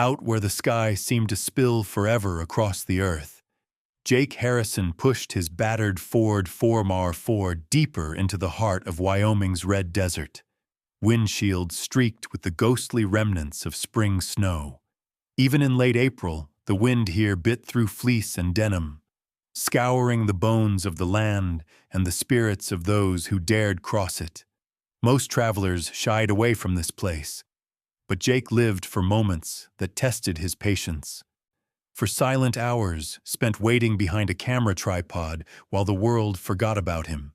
Out where the sky seemed to spill forever across the earth, Jake Harrison pushed his battered Ford 4x4 deeper into the heart of Wyoming's red desert, windshields streaked with the ghostly remnants of spring snow. Even in late April, the wind here bit through fleece and denim, scouring the bones of the land and the spirits of those who dared cross it. Most travelers shied away from this place, but Jake lived for moments that tested his patience, for silent hours spent waiting behind a camera tripod while the world forgot about him.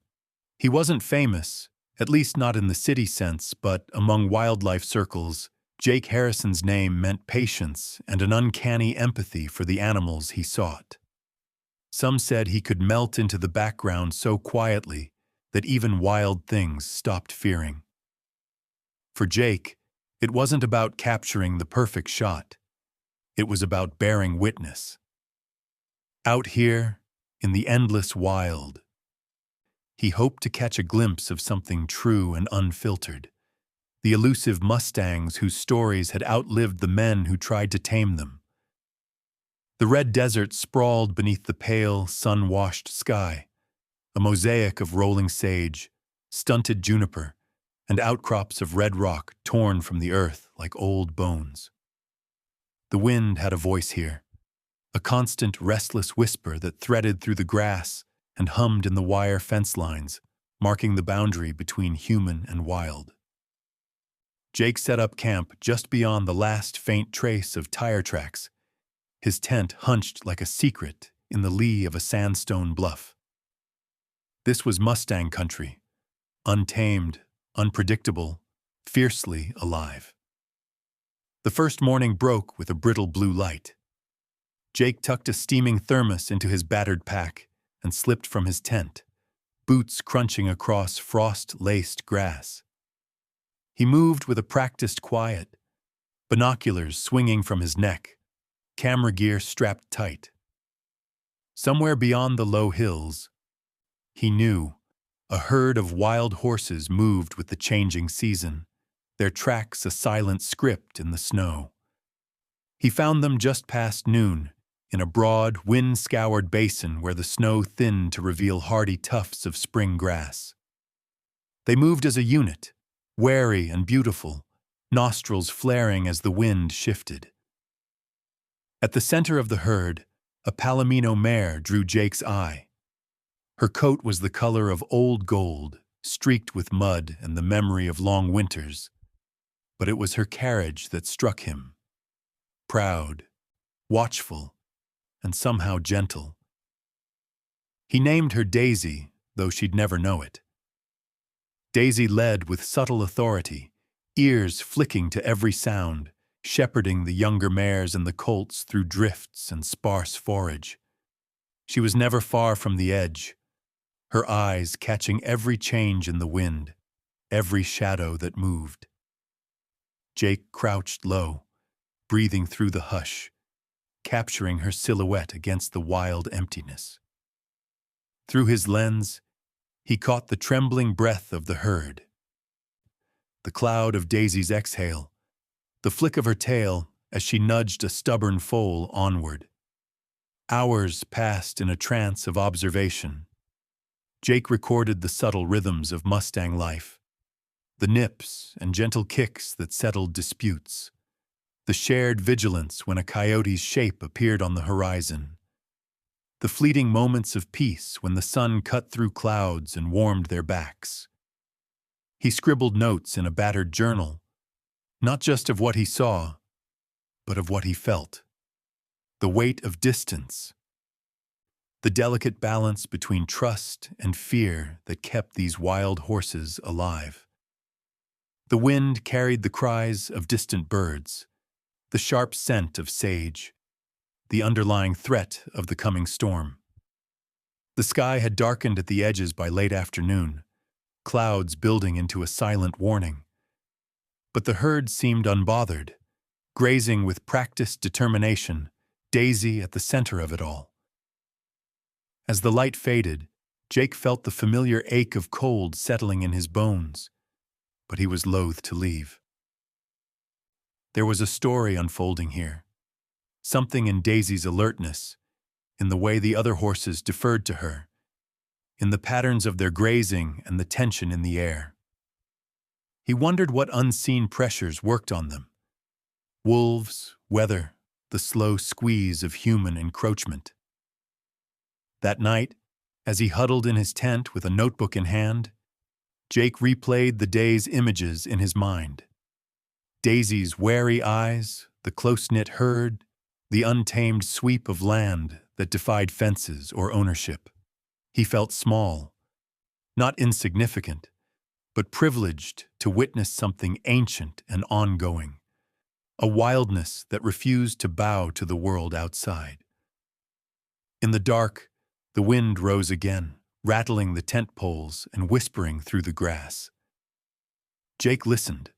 He wasn't famous, at least not in the city sense, but among wildlife circles, Jake Harrison's name meant patience and an uncanny empathy for the animals he sought. Some said he could melt into the background so quietly that even wild things stopped fearing. For Jake, it wasn't about capturing the perfect shot. It was about bearing witness. Out here, in the endless wild, he hoped to catch a glimpse of something true and unfiltered, the elusive mustangs whose stories had outlived the men who tried to tame them. The red desert sprawled beneath the pale, sun-washed sky, a mosaic of rolling sage, stunted juniper, and outcrops of red rock torn from the earth like old bones. The wind had a voice here, a constant, restless whisper that threaded through the grass and hummed in the wire fence lines, marking the boundary between human and wild. Jake set up camp just beyond the last faint trace of tire tracks, his tent hunched like a secret in the lee of a sandstone bluff. This was Mustang country, untamed, unpredictable, fiercely alive. The first morning broke with a brittle blue light. Jake tucked a steaming thermos into his battered pack and slipped from his tent, boots crunching across frost-laced grass. He moved with a practiced quiet, binoculars swinging from his neck, camera gear strapped tight. Somewhere beyond the low hills, he knew, a herd of wild horses moved with the changing season, their tracks a silent script in the snow. He found them just past noon, in a broad, wind-scoured basin where the snow thinned to reveal hardy tufts of spring grass. They moved as a unit, wary and beautiful, nostrils flaring as the wind shifted. At the center of the herd, a Palomino mare drew Jake's eye. Her coat was the color of old gold, streaked with mud and the memory of long winters. But it was her carriage that struck him. Proud, watchful, and somehow gentle. He named her Daisy, though she'd never know it. Daisy led with subtle authority, ears flicking to every sound, shepherding the younger mares and the colts through drifts and sparse forage. She was never far from the edge, her eyes catching every change in the wind, every shadow that moved. Jake crouched low, breathing through the hush, capturing her silhouette against the wild emptiness. Through his lens, he caught the trembling breath of the herd, the cloud of Daisy's exhale, the flick of her tail as she nudged a stubborn foal onward. Hours passed in a trance of observation. Jake recorded the subtle rhythms of Mustang life, the nips and gentle kicks that settled disputes, the shared vigilance when a coyote's shape appeared on the horizon, the fleeting moments of peace when the sun cut through clouds and warmed their backs. He scribbled notes in a battered journal, not just of what he saw, but of what he felt. The weight of distance, the delicate balance between trust and fear that kept these wild horses alive. The wind carried the cries of distant birds, the sharp scent of sage, the underlying threat of the coming storm. The sky had darkened at the edges by late afternoon, clouds building into a silent warning. But the herd seemed unbothered, grazing with practiced determination, Daisy at the center of it all. As the light faded, Jake felt the familiar ache of cold settling in his bones, but he was loath to leave. There was a story unfolding here, something in Daisy's alertness, in the way the other horses deferred to her, in the patterns of their grazing and the tension in the air. He wondered what unseen pressures worked on them. Wolves, weather, the slow squeeze of human encroachment. That night, as he huddled in his tent with a notebook in hand, Jake replayed the day's images in his mind. Daisy's wary eyes, the close-knit herd, the untamed sweep of land that defied fences or ownership. He felt small, not insignificant, but privileged to witness something ancient and ongoing, a wildness that refused to bow to the world outside. In the dark, the wind rose again, rattling the tent poles and whispering through the grass. Jake listened,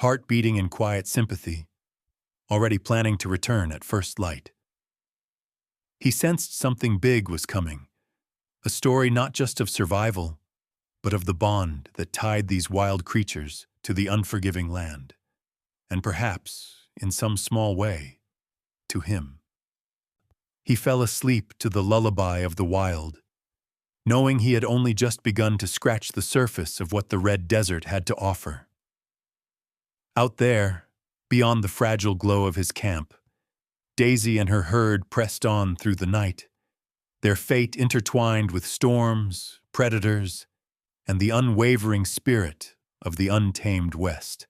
heart beating in quiet sympathy, already planning to return at first light. He sensed something big was coming, a story not just of survival, but of the bond that tied these wild creatures to the unforgiving land, and perhaps, in some small way, to him. He fell asleep to the lullaby of the wild, knowing he had only just begun to scratch the surface of what the red desert had to offer. Out there, beyond the fragile glow of his camp, Daisy and her herd pressed on through the night, their fate intertwined with storms, predators, and the unwavering spirit of the untamed West.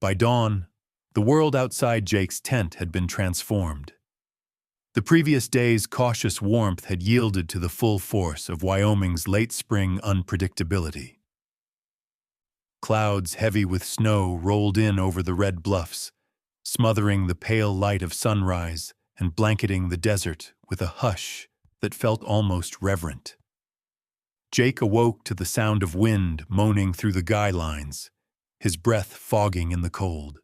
By dawn, the world outside Jake's tent had been transformed. The previous day's cautious warmth had yielded to the full force of Wyoming's late-spring unpredictability. Clouds heavy with snow rolled in over the red bluffs, smothering the pale light of sunrise and blanketing the desert with a hush that felt almost reverent. Jake awoke to the sound of wind moaning through the guy lines, his breath fogging in the cold.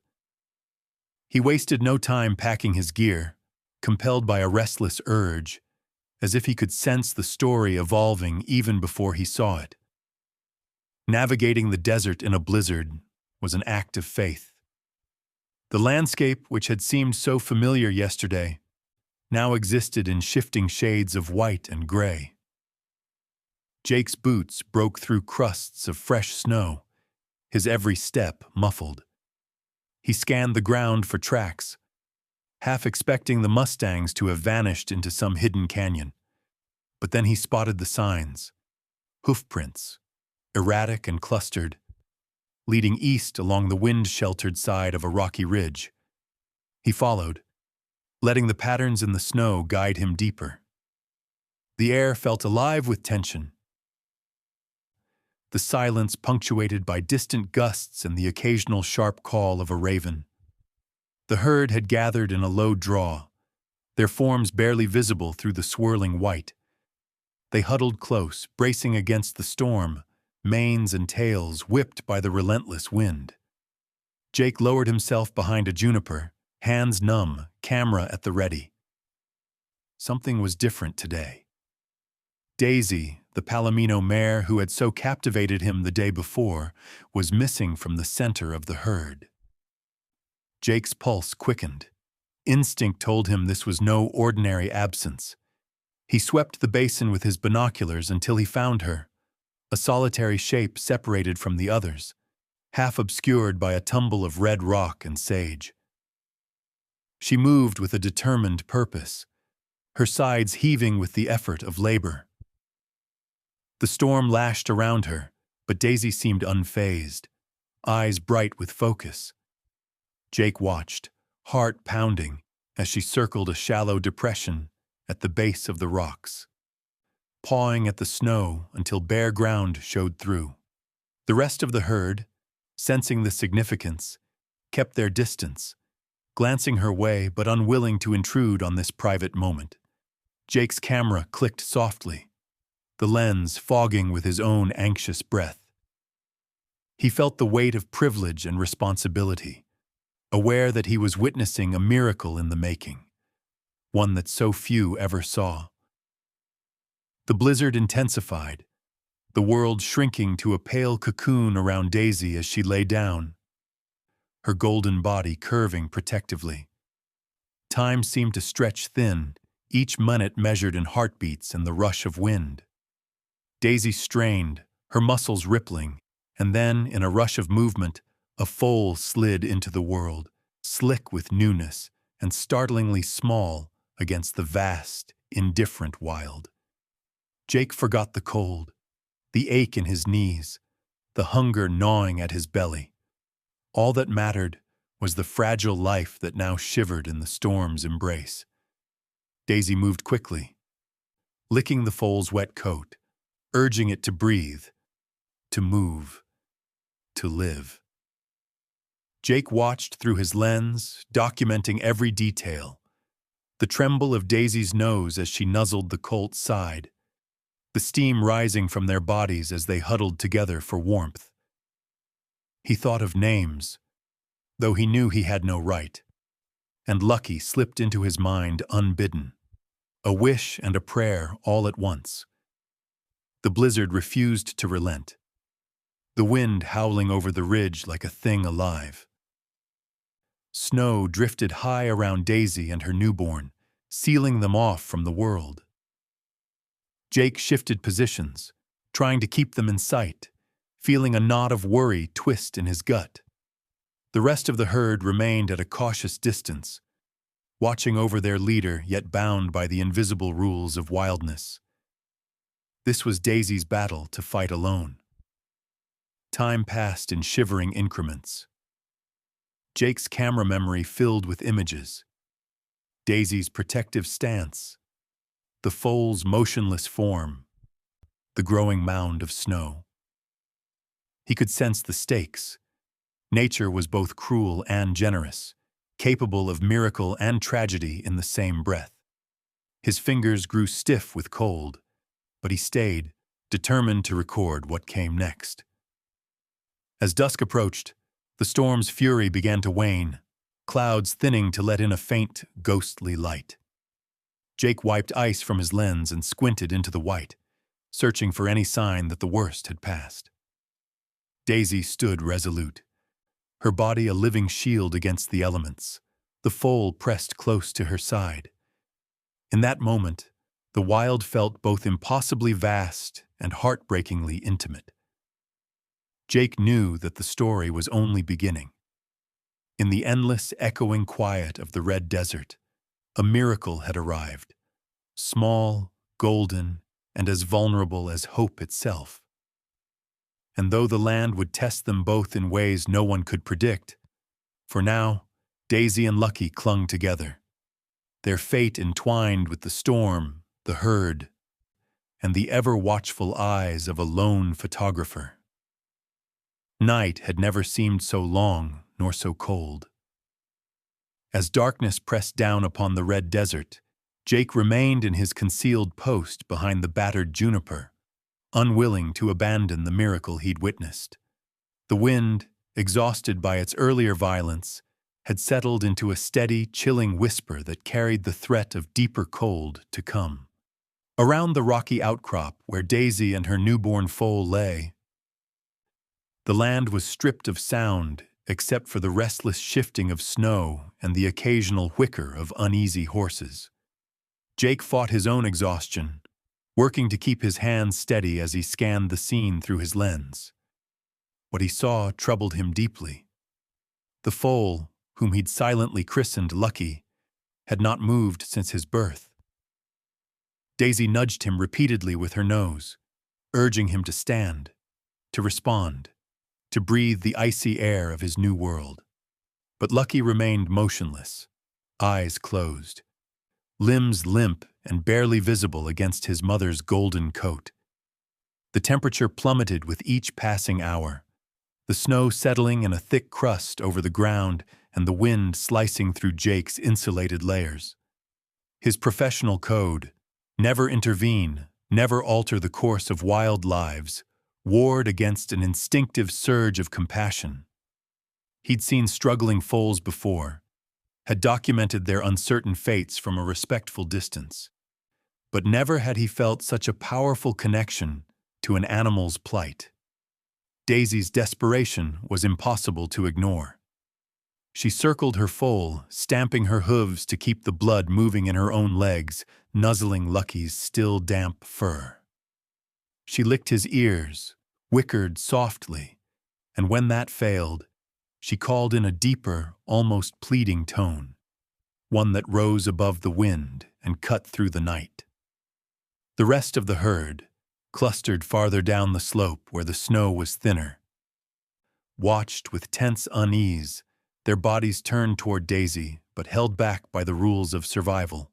He wasted no time packing his gear, compelled by a restless urge, as if he could sense the story evolving even before he saw it. Navigating the desert in a blizzard was an act of faith. The landscape, which had seemed so familiar yesterday, now existed in shifting shades of white and gray. Jake's boots broke through crusts of fresh snow, his every step muffled. He scanned the ground for tracks, half expecting the mustangs to have vanished into some hidden canyon. But then he spotted the signs, hoofprints, erratic and clustered, leading east along the wind-sheltered side of a rocky ridge. He followed, letting the patterns in the snow guide him deeper. The air felt alive with tension, the silence punctuated by distant gusts and the occasional sharp call of a raven. The herd had gathered in a low draw, their forms barely visible through the swirling white. They huddled close, bracing against the storm, manes and tails whipped by the relentless wind. Jake lowered himself behind a juniper, hands numb, camera at the ready. Something was different today. Daisy, the Palomino mare who had so captivated him the day before, was missing from the center of the herd. Jake's pulse quickened. Instinct told him this was no ordinary absence. He swept the basin with his binoculars until he found her, a solitary shape separated from the others, half obscured by a tumble of red rock and sage. She moved with a determined purpose, her sides heaving with the effort of labor. The storm lashed around her, but Daisy seemed unfazed, eyes bright with focus. Jake watched, heart pounding, as she circled a shallow depression at the base of the rocks, pawing at the snow until bare ground showed through. The rest of the herd, sensing the significance, kept their distance, glancing her way but unwilling to intrude on this private moment. Jake's camera clicked softly, the lens fogging with his own anxious breath. He felt the weight of privilege and responsibility, aware that he was witnessing a miracle in the making, one that so few ever saw. The blizzard intensified, the world shrinking to a pale cocoon around Daisy as she lay down, her golden body curving protectively. Time seemed to stretch thin, each minute measured in heartbeats and the rush of wind. Daisy strained, her muscles rippling, and then, in a rush of movement, a foal slid into the world, slick with newness and startlingly small against the vast, indifferent wild. Jake forgot the cold, the ache in his knees, the hunger gnawing at his belly. All that mattered was the fragile life that now shivered in the storm's embrace. Daisy moved quickly, licking the foal's wet coat, urging it to breathe, to move, to live. Jake watched through his lens, documenting every detail. The tremble of Daisy's nose as she nuzzled the colt's side, the steam rising from their bodies as they huddled together for warmth. He thought of names, though he knew he had no right, and Lucky slipped into his mind unbidden, a wish and a prayer all at once. The blizzard refused to relent, the wind howling over the ridge like a thing alive. Snow drifted high around Daisy and her newborn, sealing them off from the world. Jake shifted positions, trying to keep them in sight, feeling a knot of worry twist in his gut. The rest of the herd remained at a cautious distance, watching over their leader yet bound by the invisible rules of wildness. This was Daisy's battle to fight alone. Time passed in shivering increments. Jake's camera memory filled with images. Daisy's protective stance, the foal's motionless form, the growing mound of snow. He could sense the stakes. Nature was both cruel and generous, capable of miracle and tragedy in the same breath. His fingers grew stiff with cold, but he stayed, determined to record what came next. As dusk approached, the storm's fury began to wane, clouds thinning to let in a faint, ghostly light. Jake wiped ice from his lens and squinted into the white, searching for any sign that the worst had passed. Daisy stood resolute, her body a living shield against the elements, the foal pressed close to her side. In that moment, the wild felt both impossibly vast and heartbreakingly intimate. Jake knew that the story was only beginning. In the endless, echoing quiet of the red desert, a miracle had arrived, small, golden, and as vulnerable as hope itself. And though the land would test them both in ways no one could predict, for now, Daisy and Lucky clung together, their fate entwined with the storm, the herd, and the ever-watchful eyes of a lone photographer. Night had never seemed so long nor so cold. As darkness pressed down upon the red desert, Jake remained in his concealed post behind the battered juniper, unwilling to abandon the miracle he'd witnessed. The wind, exhausted by its earlier violence, had settled into a steady, chilling whisper that carried the threat of deeper cold to come. Around the rocky outcrop where Daisy and her newborn foal lay, the land was stripped of sound except for the restless shifting of snow and the occasional whicker of uneasy horses. Jake fought his own exhaustion, working to keep his hands steady as he scanned the scene through his lens. What he saw troubled him deeply. The foal, whom he'd silently christened Lucky, had not moved since his birth. Daisy nudged him repeatedly with her nose, urging him to stand, to respond, to breathe the icy air of his new world. But Lucky remained motionless, eyes closed, limbs limp and barely visible against his mother's golden coat. The temperature plummeted with each passing hour, the snow settling in a thick crust over the ground and the wind slicing through Jake's insulated layers. His professional code, never intervene, never alter the course of wild lives, warred against an instinctive surge of compassion. He'd seen struggling foals before, had documented their uncertain fates from a respectful distance, but never had he felt such a powerful connection to an animal's plight. Daisy's desperation was impossible to ignore. She circled her foal, stamping her hooves to keep the blood moving in her own legs, nuzzling Lucky's still damp fur. She licked his ears, whickered softly, and when that failed, she called in a deeper, almost pleading tone, one that rose above the wind and cut through the night. The rest of the herd, clustered farther down the slope where the snow was thinner, watched with tense unease, their bodies turned toward Daisy but held back by the rules of survival.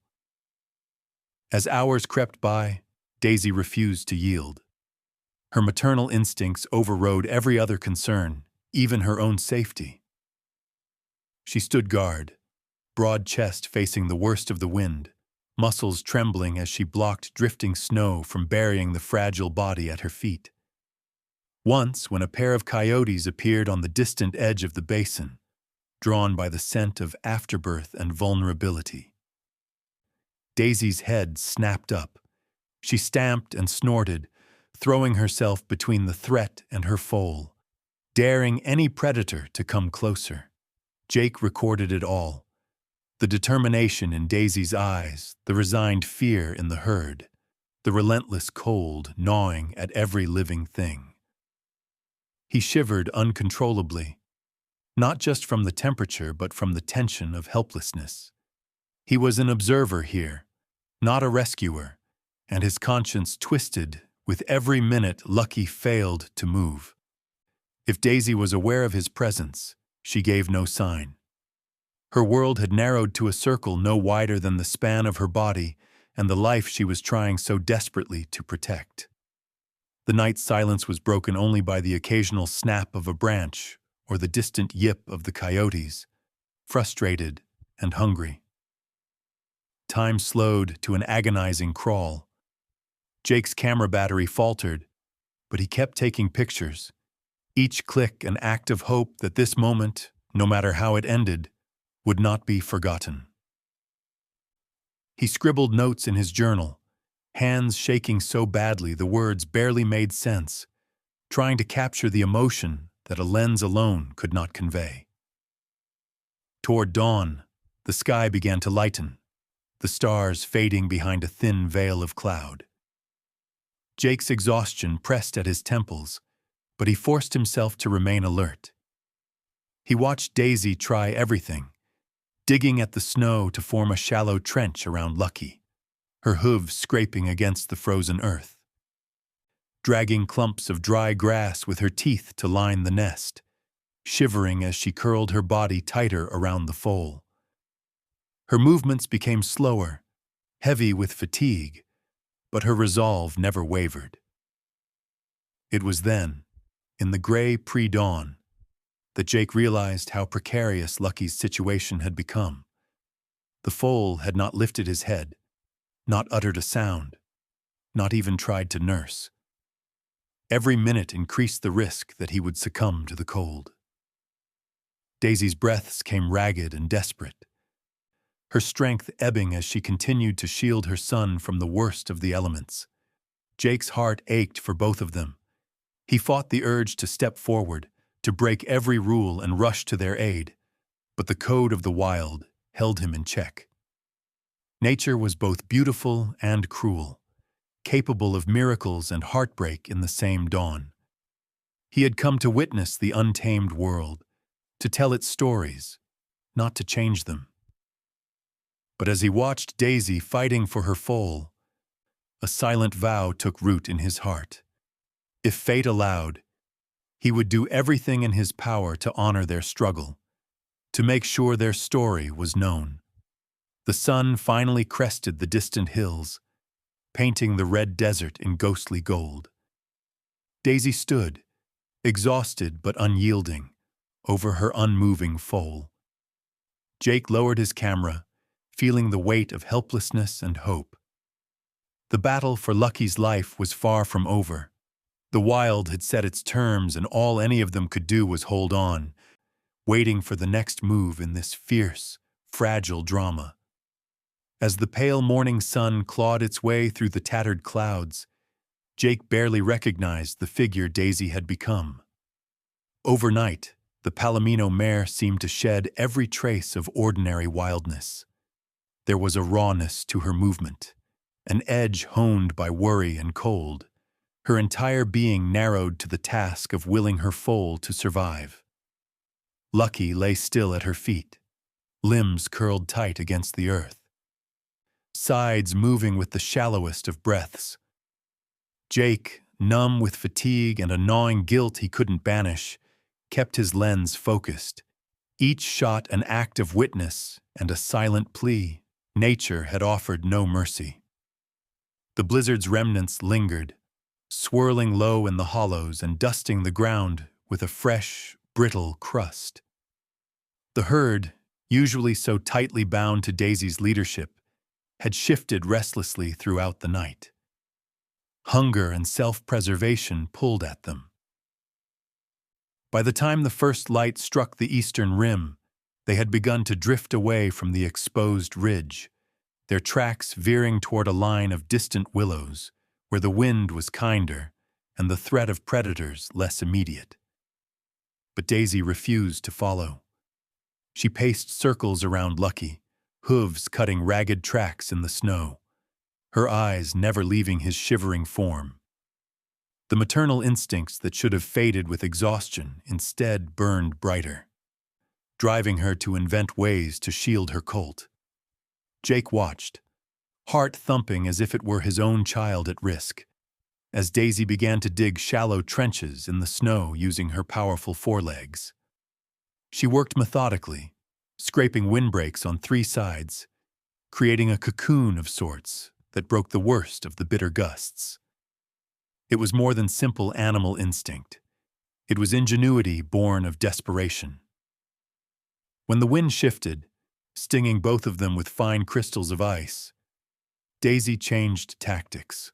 As hours crept by, Daisy refused to yield. Her maternal instincts overrode every other concern, even her own safety. She stood guard, broad chest facing the worst of the wind, muscles trembling as she blocked drifting snow from burying the fragile body at her feet. Once, when a pair of coyotes appeared on the distant edge of the basin, drawn by the scent of afterbirth and vulnerability, Daisy's head snapped up. She stamped and snorted, throwing herself between the threat and her foal, daring any predator to come closer. Jake recorded it all. The determination in Daisy's eyes, the resigned fear in the herd, the relentless cold gnawing at every living thing. He shivered uncontrollably, not just from the temperature but from the tension of helplessness. He was an observer here, not a rescuer, and his conscience twisted with every minute Lucky failed to move. If Daisy was aware of his presence, she gave no sign. Her world had narrowed to a circle no wider than the span of her body and the life she was trying so desperately to protect. The night's silence was broken only by the occasional snap of a branch or the distant yip of the coyotes, frustrated and hungry. Time slowed to an agonizing crawl. Jake's camera battery faltered, but he kept taking pictures, each click an act of hope that this moment, no matter how it ended, would not be forgotten. He scribbled notes in his journal, hands shaking so badly the words barely made sense, trying to capture the emotion that a lens alone could not convey. Toward dawn, the sky began to lighten, the stars fading behind a thin veil of cloud. Jake's exhaustion pressed at his temples, but he forced himself to remain alert. He watched Daisy try everything, digging at the snow to form a shallow trench around Lucky, her hooves scraping against the frozen earth, dragging clumps of dry grass with her teeth to line the nest, shivering as she curled her body tighter around the foal. Her movements became slower, heavy with fatigue, but her resolve never wavered. It was then, in the gray pre-dawn, that Jake realized how precarious Lucky's situation had become. The foal had not lifted his head, not uttered a sound, not even tried to nurse. Every minute increased the risk that he would succumb to the cold. Daisy's breaths came ragged and desperate, her strength ebbing as she continued to shield her son from the worst of the elements. Jake's heart ached for both of them. He fought the urge to step forward, to break every rule and rush to their aid, but the code of the wild held him in check. Nature was both beautiful and cruel, capable of miracles and heartbreak in the same dawn. He had come to witness the untamed world, to tell its stories, not to change them. But as he watched Daisy fighting for her foal, a silent vow took root in his heart. If fate allowed, he would do everything in his power to honor their struggle, to make sure their story was known. The sun finally crested the distant hills, painting the red desert in ghostly gold. Daisy stood, exhausted but unyielding, over her unmoving foal. Jake lowered his camera, feeling the weight of helplessness and hope. The battle for Lucky's life was far from over. The wild had set its terms, and all any of them could do was hold on, waiting for the next move in this fierce, fragile drama. As the pale morning sun clawed its way through the tattered clouds, Jake barely recognized the figure Daisy had become. Overnight, The Palomino mare seemed to shed every trace of ordinary wildness. There was a rawness to her movement, an edge honed by worry and cold, her entire being narrowed to the task of willing her foal to survive. Lucky lay still at her feet, limbs curled tight against the earth, sides moving with the shallowest of breaths. Jake, numb with fatigue and a gnawing guilt he couldn't banish, kept his lens focused, each shot an act of witness and a silent plea. Nature had offered no mercy. The blizzard's remnants lingered, swirling low in the hollows and dusting the ground with a fresh, brittle crust. The herd, usually so tightly bound to Daisy's leadership, had shifted restlessly throughout the night. Hunger and self-preservation pulled at them. By the time the first light struck the eastern rim, they had begun to drift away from the exposed ridge, their tracks veering toward a line of distant willows, where the wind was kinder and the threat of predators less immediate. But Daisy refused to follow. She paced circles around Lucky, hooves cutting ragged tracks in the snow, her eyes never leaving his shivering form. The maternal instincts that should have faded with exhaustion instead burned brighter, driving her to invent ways to shield her colt. Jake watched, heart thumping as if it were his own child at risk, as Daisy began to dig shallow trenches in the snow using her powerful forelegs. She worked methodically, scraping windbreaks on 3 sides, creating a cocoon of sorts that broke the worst of the bitter gusts. It was more than simple animal instinct. It was ingenuity born of desperation. When the wind shifted, stinging both of them with fine crystals of ice, Daisy changed tactics.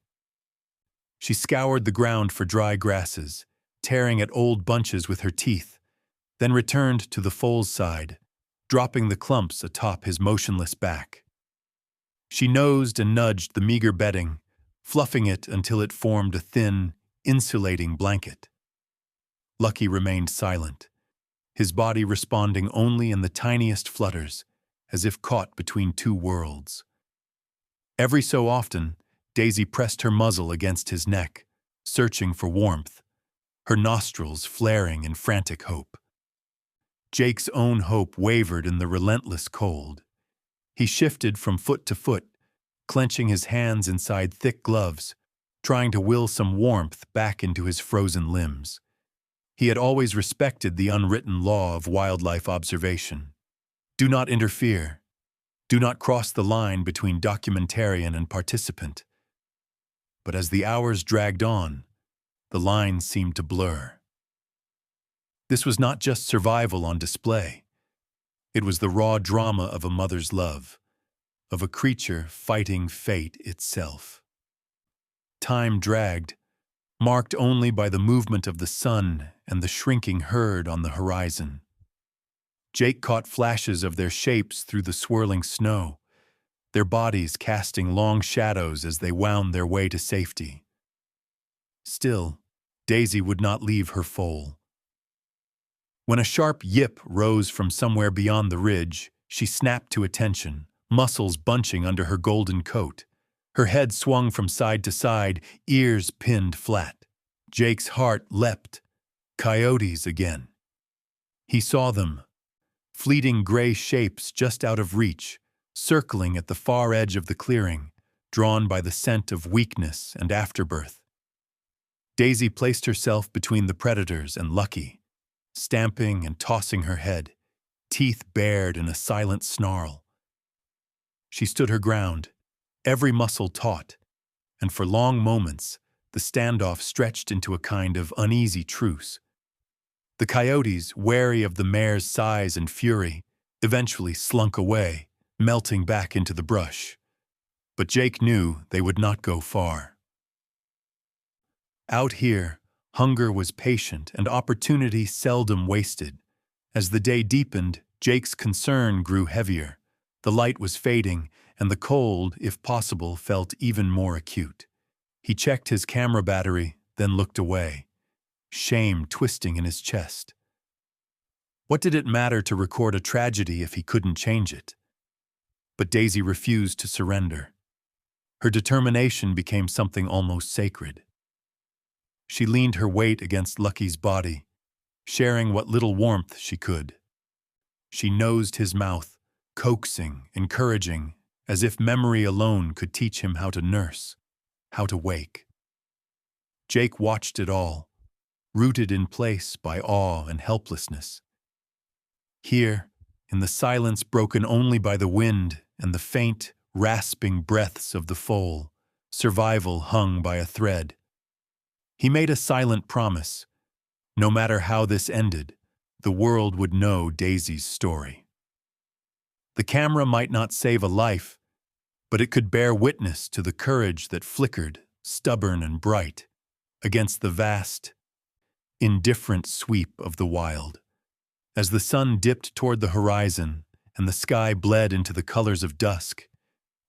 She scoured the ground for dry grasses, tearing at old bunches with her teeth, then returned to the foal's side, dropping the clumps atop his motionless back. She nosed and nudged the meager bedding, fluffing it until it formed a thin, insulating blanket. Lucky remained silent, his body responding only in the tiniest flutters, as if caught between 2 worlds. Every so often, Daisy pressed her muzzle against his neck, searching for warmth, her nostrils flaring in frantic hope. Jake's own hope wavered in the relentless cold. He shifted from foot to foot, clenching his hands inside thick gloves, trying to will some warmth back into his frozen limbs. He had always respected the unwritten law of wildlife observation. Do not interfere. Do not cross the line between documentarian and participant. But as the hours dragged on, the line seemed to blur. This was not just survival on display. It was the raw drama of a mother's love, of a creature fighting fate itself. Time dragged, marked only by the movement of the sun and the shrinking herd on the horizon. Jake caught flashes of their shapes through the swirling snow, their bodies casting long shadows as they wound their way to safety. Still, Daisy would not leave her foal. When a sharp yip rose from somewhere beyond the ridge, she snapped to attention, muscles bunching under her golden coat. Her head swung from side to side, ears pinned flat. Jake's heart leapt. Coyotes again. He saw them, fleeting gray shapes just out of reach, circling at the far edge of the clearing, drawn by the scent of weakness and afterbirth. Daisy placed herself between the predators and Lucky, stamping and tossing her head, teeth bared in a silent snarl. She stood her ground, every muscle taut, and for long moments the standoff stretched into a kind of uneasy truce. The coyotes, wary of the mare's size and fury, eventually slunk away, melting back into the brush. But Jake knew they would not go far. Out here, hunger was patient and opportunity seldom wasted. As the day deepened, Jake's concern grew heavier. The light was fading, and the cold, if possible, felt even more acute. He checked his camera battery, then looked away, shame twisting in his chest. What did it matter to record a tragedy if he couldn't change it? But Daisy refused to surrender. Her determination became something almost sacred. She leaned her weight against Lucky's body, sharing what little warmth she could. She nosed his mouth, coaxing, encouraging, as if memory alone could teach him how to nurse, how to wake. Jake watched it all, rooted in place by awe and helplessness. Here, in the silence broken only by the wind and the faint, rasping breaths of the foal, survival hung by a thread. He made a silent promise. No matter how this ended, the world would know Daisy's story. The camera might not save a life, but it could bear witness to the courage that flickered, stubborn and bright, against the vast, indifferent sweep of the wild. As the sun dipped toward the horizon and the sky bled into the colors of dusk,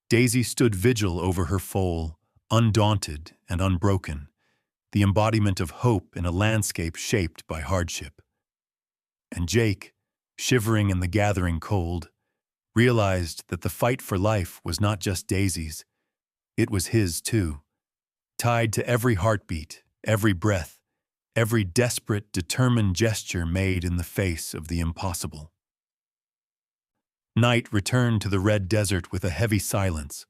Daisy stood vigil over her foal, undaunted and unbroken, the embodiment of hope in a landscape shaped by hardship. And Jake, shivering in the gathering cold, realized that the fight for life was not just Daisy's, it was his too, tied to every heartbeat, every breath, every desperate, determined gesture made in the face of the impossible. Night returned to the red desert with a heavy silence,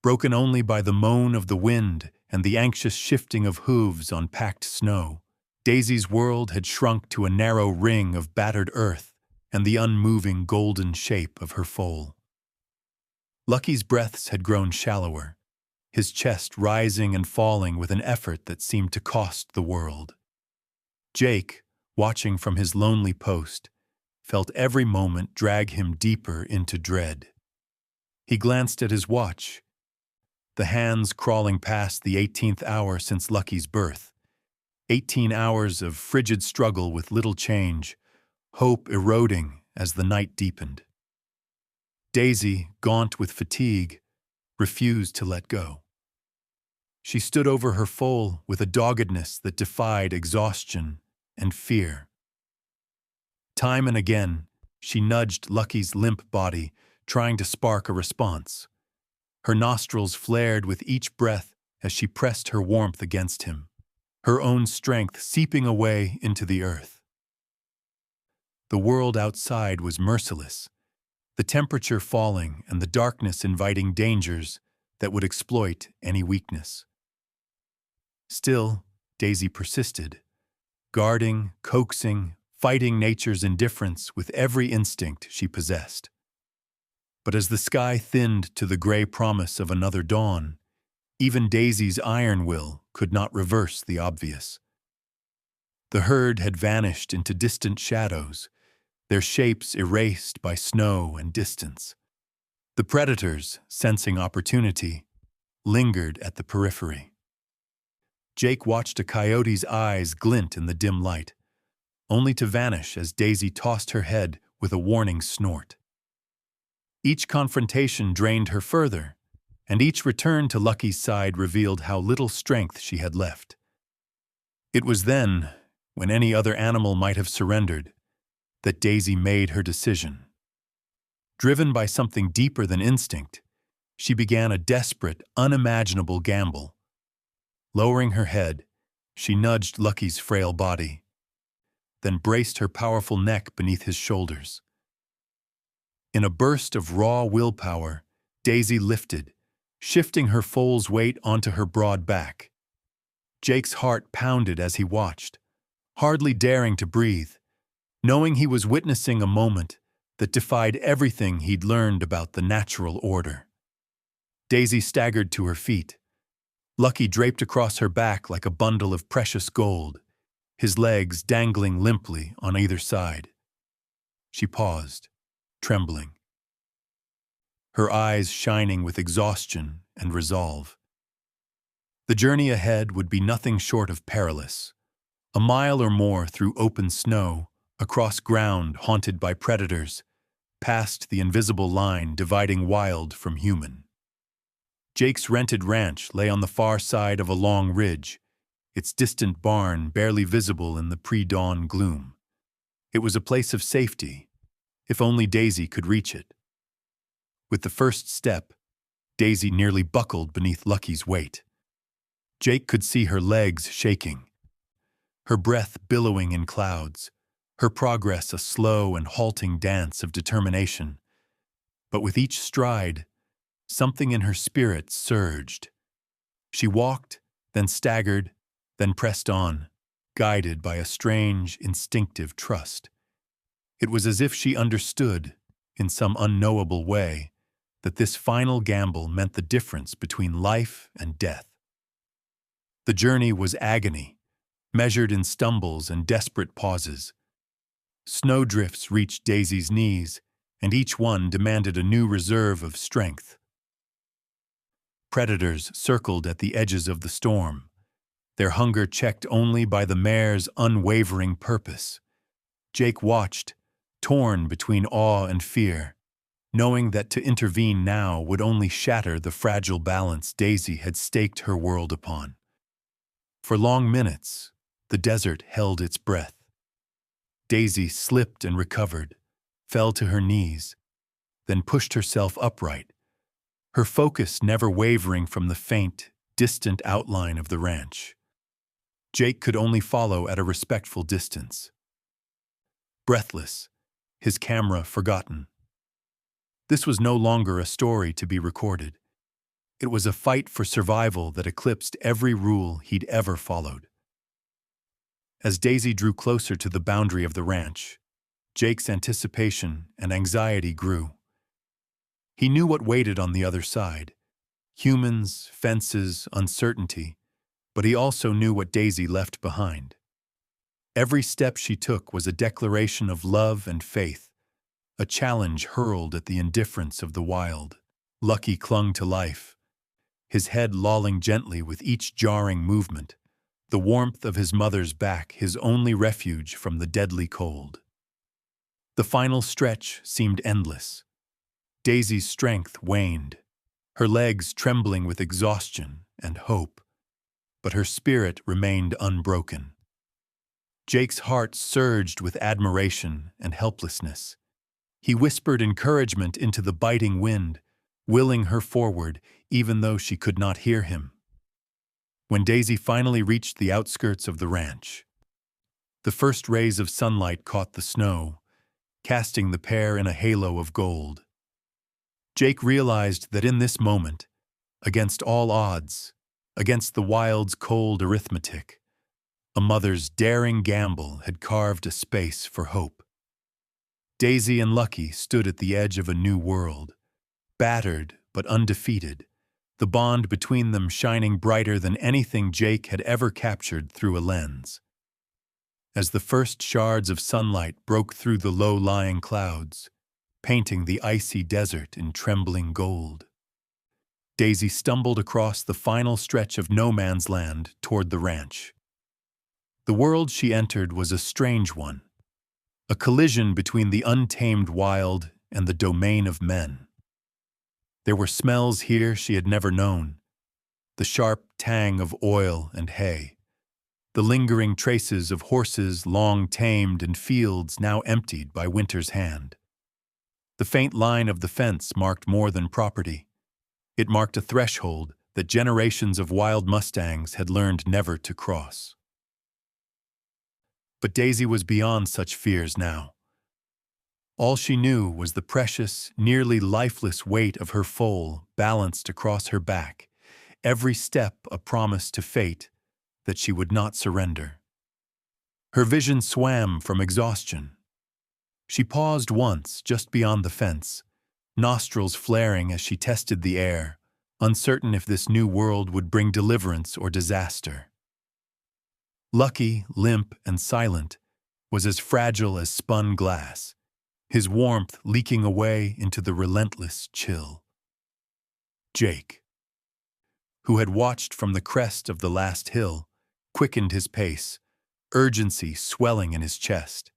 broken only by the moan of the wind and the anxious shifting of hooves on packed snow. Daisy's world had shrunk to a narrow ring of battered earth and the unmoving golden shape of her foal. Lucky's breaths had grown shallower, his chest rising and falling with an effort that seemed to cost the world. Jake, watching from his lonely post, felt every moment drag him deeper into dread. He glanced at his watch, the hands crawling past the 18th hour since Lucky's birth. 18 hours of frigid struggle with little change, hope eroding as the night deepened. Daisy, gaunt with fatigue, refused to let go. She stood over her foal with a doggedness that defied exhaustion and fear. Time and again, she nudged Lucky's limp body, trying to spark a response. Her nostrils flared with each breath as she pressed her warmth against him, her own strength seeping away into the earth. The world outside was merciless, the temperature falling and the darkness inviting dangers that would exploit any weakness. Still, Daisy persisted, guarding, coaxing, fighting nature's indifference with every instinct she possessed. But as the sky thinned to the gray promise of another dawn, even Daisy's iron will could not reverse the obvious. The herd had vanished into distant shadows, their shapes erased by snow and distance. The predators, sensing opportunity, lingered at the periphery. Jake watched a coyote's eyes glint in the dim light, only to vanish as Daisy tossed her head with a warning snort. Each confrontation drained her further, and each return to Lucky's side revealed how little strength she had left. It was then, when any other animal might have surrendered, that Daisy made her decision. Driven by something deeper than instinct, she began a desperate, unimaginable gamble. Lowering her head, she nudged Lucky's frail body, then braced her powerful neck beneath his shoulders. In a burst of raw willpower, Daisy lifted, shifting her foal's weight onto her broad back. Jake's heart pounded as he watched, hardly daring to breathe, knowing he was witnessing a moment that defied everything he'd learned about the natural order. Daisy staggered to her feet, Lucky draped across her back like a bundle of precious gold, his legs dangling limply on either side. She paused, trembling, her eyes shining with exhaustion and resolve. The journey ahead would be nothing short of perilous. A mile or more through open snow, across ground haunted by predators, past the invisible line dividing wild from human. Jake's rented ranch lay on the far side of a long ridge, its distant barn barely visible in the pre-dawn gloom. It was a place of safety, if only Daisy could reach it. With the first step, Daisy nearly buckled beneath Lucky's weight. Jake could see her legs shaking, her breath billowing in clouds, her progress a slow and halting dance of determination. But with each stride, something in her spirit surged. She walked, then staggered, then pressed on, guided by a strange, instinctive trust. It was as if she understood, in some unknowable way, that this final gamble meant the difference between life and death. The journey was agony, measured in stumbles and desperate pauses. Snowdrifts reached Daisy's knees, and each one demanded a new reserve of strength. Predators circled at the edges of the storm, their hunger checked only by the mare's unwavering purpose. Jake watched, torn between awe and fear, knowing that to intervene now would only shatter the fragile balance Daisy had staked her world upon. For long minutes, the desert held its breath. Daisy slipped and recovered, fell to her knees, then pushed herself upright, her focus never wavering from the faint, distant outline of the ranch. Jake could only follow at a respectful distance. Breathless, his camera forgotten. This was no longer a story to be recorded. It was a fight for survival that eclipsed every rule he'd ever followed. As Daisy drew closer to the boundary of the ranch, Jake's anticipation and anxiety grew. He knew what waited on the other side: humans, fences, uncertainty, but he also knew what Daisy left behind. Every step she took was a declaration of love and faith, a challenge hurled at the indifference of the wild. Lucky clung to life, his head lolling gently with each jarring movement, the warmth of his mother's back his only refuge from the deadly cold. The final stretch seemed endless. Daisy's strength waned, her legs trembling with exhaustion and hope, but her spirit remained unbroken. Jake's heart surged with admiration and helplessness. He whispered encouragement into the biting wind, willing her forward even though she could not hear him. When Daisy finally reached the outskirts of the ranch, the first rays of sunlight caught the snow, casting the pair in a halo of gold. Jake realized that in this moment, against all odds, against the wild's cold arithmetic, a mother's daring gamble had carved a space for hope. Daisy and Lucky stood at the edge of a new world, battered but undefeated, the bond between them shining brighter than anything Jake had ever captured through a lens. As the first shards of sunlight broke through the low-lying clouds, painting the icy desert in trembling gold, Daisy stumbled across the final stretch of no man's land toward the ranch. The world she entered was a strange one, a collision between the untamed wild and the domain of men. There were smells here she had never known, the sharp tang of oil and hay, the lingering traces of horses long tamed and fields now emptied by winter's hand. The faint line of the fence marked more than property. It marked a threshold that generations of wild mustangs had learned never to cross. But Daisy was beyond such fears now. All she knew was the precious, nearly lifeless weight of her foal balanced across her back, every step a promise to fate that she would not surrender. Her vision swam from exhaustion. She paused once just beyond the fence, nostrils flaring as she tested the air, uncertain if this new world would bring deliverance or disaster. Lucky, limp, and silent, was as fragile as spun glass, his warmth leaking away into the relentless chill. Jake, who had watched from the crest of the last hill, quickened his pace, urgency swelling in his chest.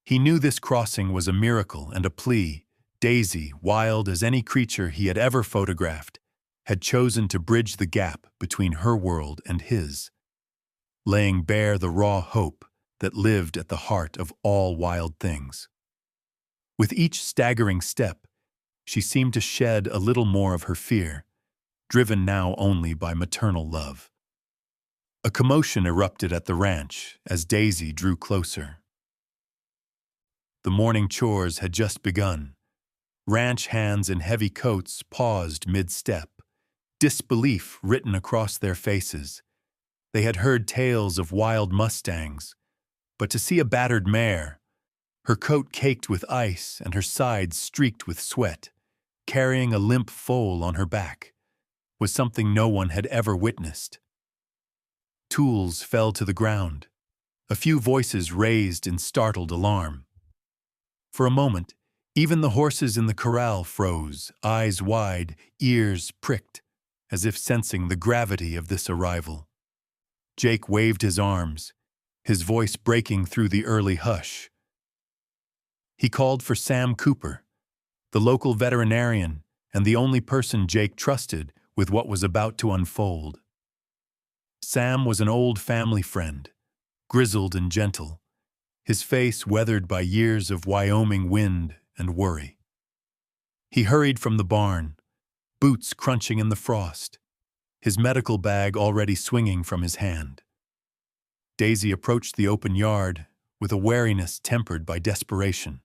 He knew this crossing was a miracle and a plea. Daisy, wild as any creature he had ever photographed, had chosen to bridge the gap between her world and his, laying bare the raw hope that lived at the heart of all wild things. With each staggering step, she seemed to shed a little more of her fear, driven now only by maternal love. A commotion erupted at the ranch as Daisy drew closer. The morning chores had just begun. Ranch hands in heavy coats paused mid-step, disbelief written across their faces. They had heard tales of wild mustangs, but to see a battered mare, her coat caked with ice and her sides streaked with sweat, carrying a limp foal on her back, was something no one had ever witnessed. Tools fell to the ground. A few voices raised in startled alarm. For a moment, even the horses in the corral froze, eyes wide, ears pricked, as if sensing the gravity of this arrival. Jake waved his arms, his voice breaking through the early hush. He called for Sam Cooper, the local veterinarian and the only person Jake trusted with what was about to unfold. Sam was an old family friend, grizzled and gentle, his face weathered by years of Wyoming wind and worry. He hurried from the barn, boots crunching in the frost, his medical bag already swinging from his hand. Daisy approached the open yard with a wariness tempered by desperation.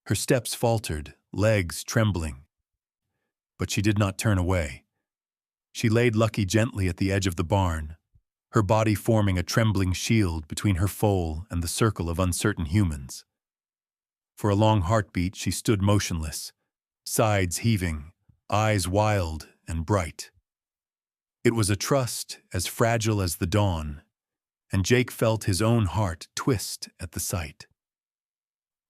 Her steps faltered, legs trembling. But she did not turn away. She laid Lucky gently at the edge of the barn, her body forming a trembling shield between her foal and the circle of uncertain humans. For a long heartbeat, she stood motionless, sides heaving, eyes wild and bright. It was a trust as fragile as the dawn, and Jake felt his own heart twist at the sight.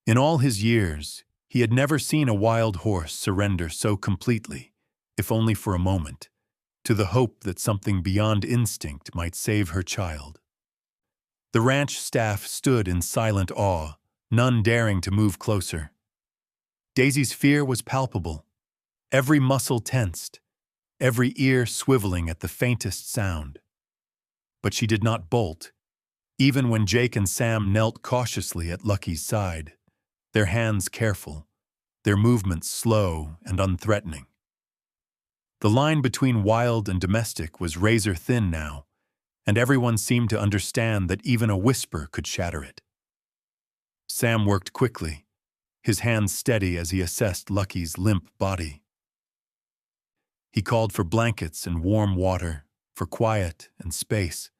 In all his years, he had never seen a wild horse surrender so completely, if only for a moment, to the hope that something beyond instinct might save her child. The ranch staff stood in silent awe, none daring to move closer. Daisy's fear was palpable, every muscle tensed, every ear swiveling at the faintest sound. But she did not bolt, even when Jake and Sam knelt cautiously at Lucky's side, their hands careful, their movements slow and unthreatening. The line between wild and domestic was razor thin now, and everyone seemed to understand that even a whisper could shatter it. Sam worked quickly, his hands steady as he assessed Lucky's limp body. He called for blankets and warm water, for quiet and space.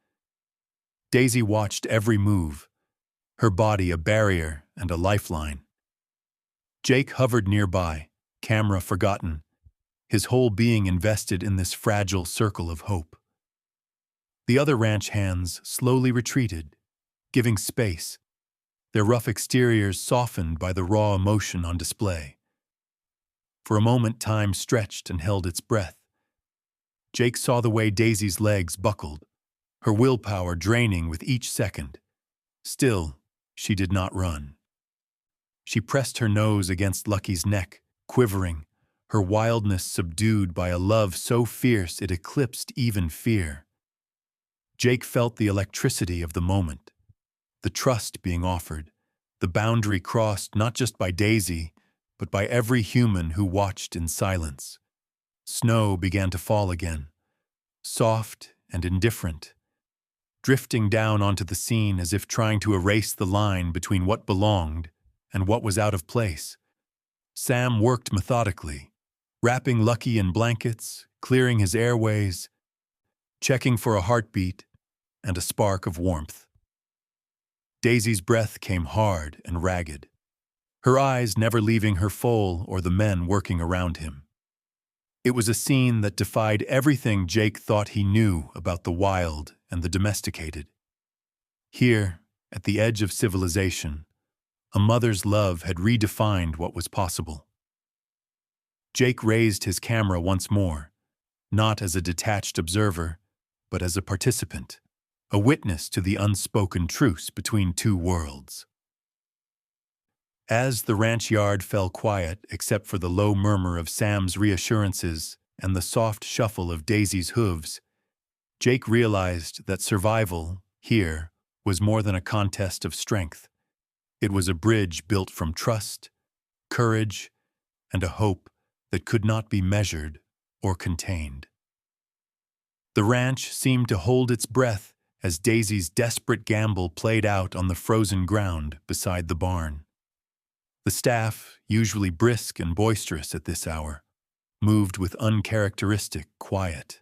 Daisy watched every move, her body a barrier and a lifeline. Jake hovered nearby, camera forgotten, his whole being invested in this fragile circle of hope. The other ranch hands slowly retreated, giving space, their rough exteriors softened by the raw emotion on display. For a moment, time stretched and held its breath. Jake saw the way Daisy's legs buckled, her willpower draining with each second. Still, she did not run. She pressed her nose against Lucky's neck, quivering, her wildness subdued by a love so fierce it eclipsed even fear. Jake felt the electricity of the moment, the trust being offered, the boundary crossed not just by Daisy, but by every human who watched in silence. Snow began to fall again, soft and indifferent, drifting down onto the scene as if trying to erase the line between what belonged and what was out of place. Sam worked methodically, wrapping Lucky in blankets, clearing his airways, checking for a heartbeat and a spark of warmth. Daisy's breath came hard and ragged, her eyes never leaving her foal or the men working around him. It was a scene that defied everything Jake thought he knew about the wild and the domesticated. Here, at the edge of civilization, a mother's love had redefined what was possible. Jake raised his camera once more, not as a detached observer, but as a participant, a witness to the unspoken truce between two worlds. As the ranch yard fell quiet except for the low murmur of Sam's reassurances and the soft shuffle of Daisy's hooves, Jake realized that survival, here, was more than a contest of strength. It was a bridge built from trust, courage, and a hope that could not be measured or contained. The ranch seemed to hold its breath as Daisy's desperate gamble played out on the frozen ground beside the barn. The staff, usually brisk and boisterous at this hour, moved with uncharacteristic quiet.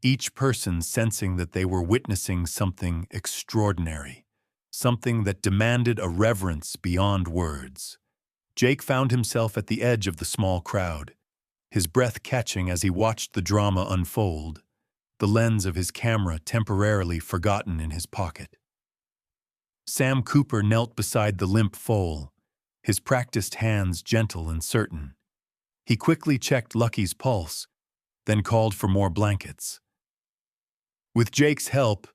Each person sensing that they were witnessing something extraordinary, something that demanded a reverence beyond words. Jake found himself at the edge of the small crowd, his breath catching as he watched the drama unfold, the lens of his camera temporarily forgotten in his pocket. Sam Cooper knelt beside the limp foal, his practiced hands gentle and certain. He quickly checked Lucky's pulse, then called for more blankets. With Jake's help,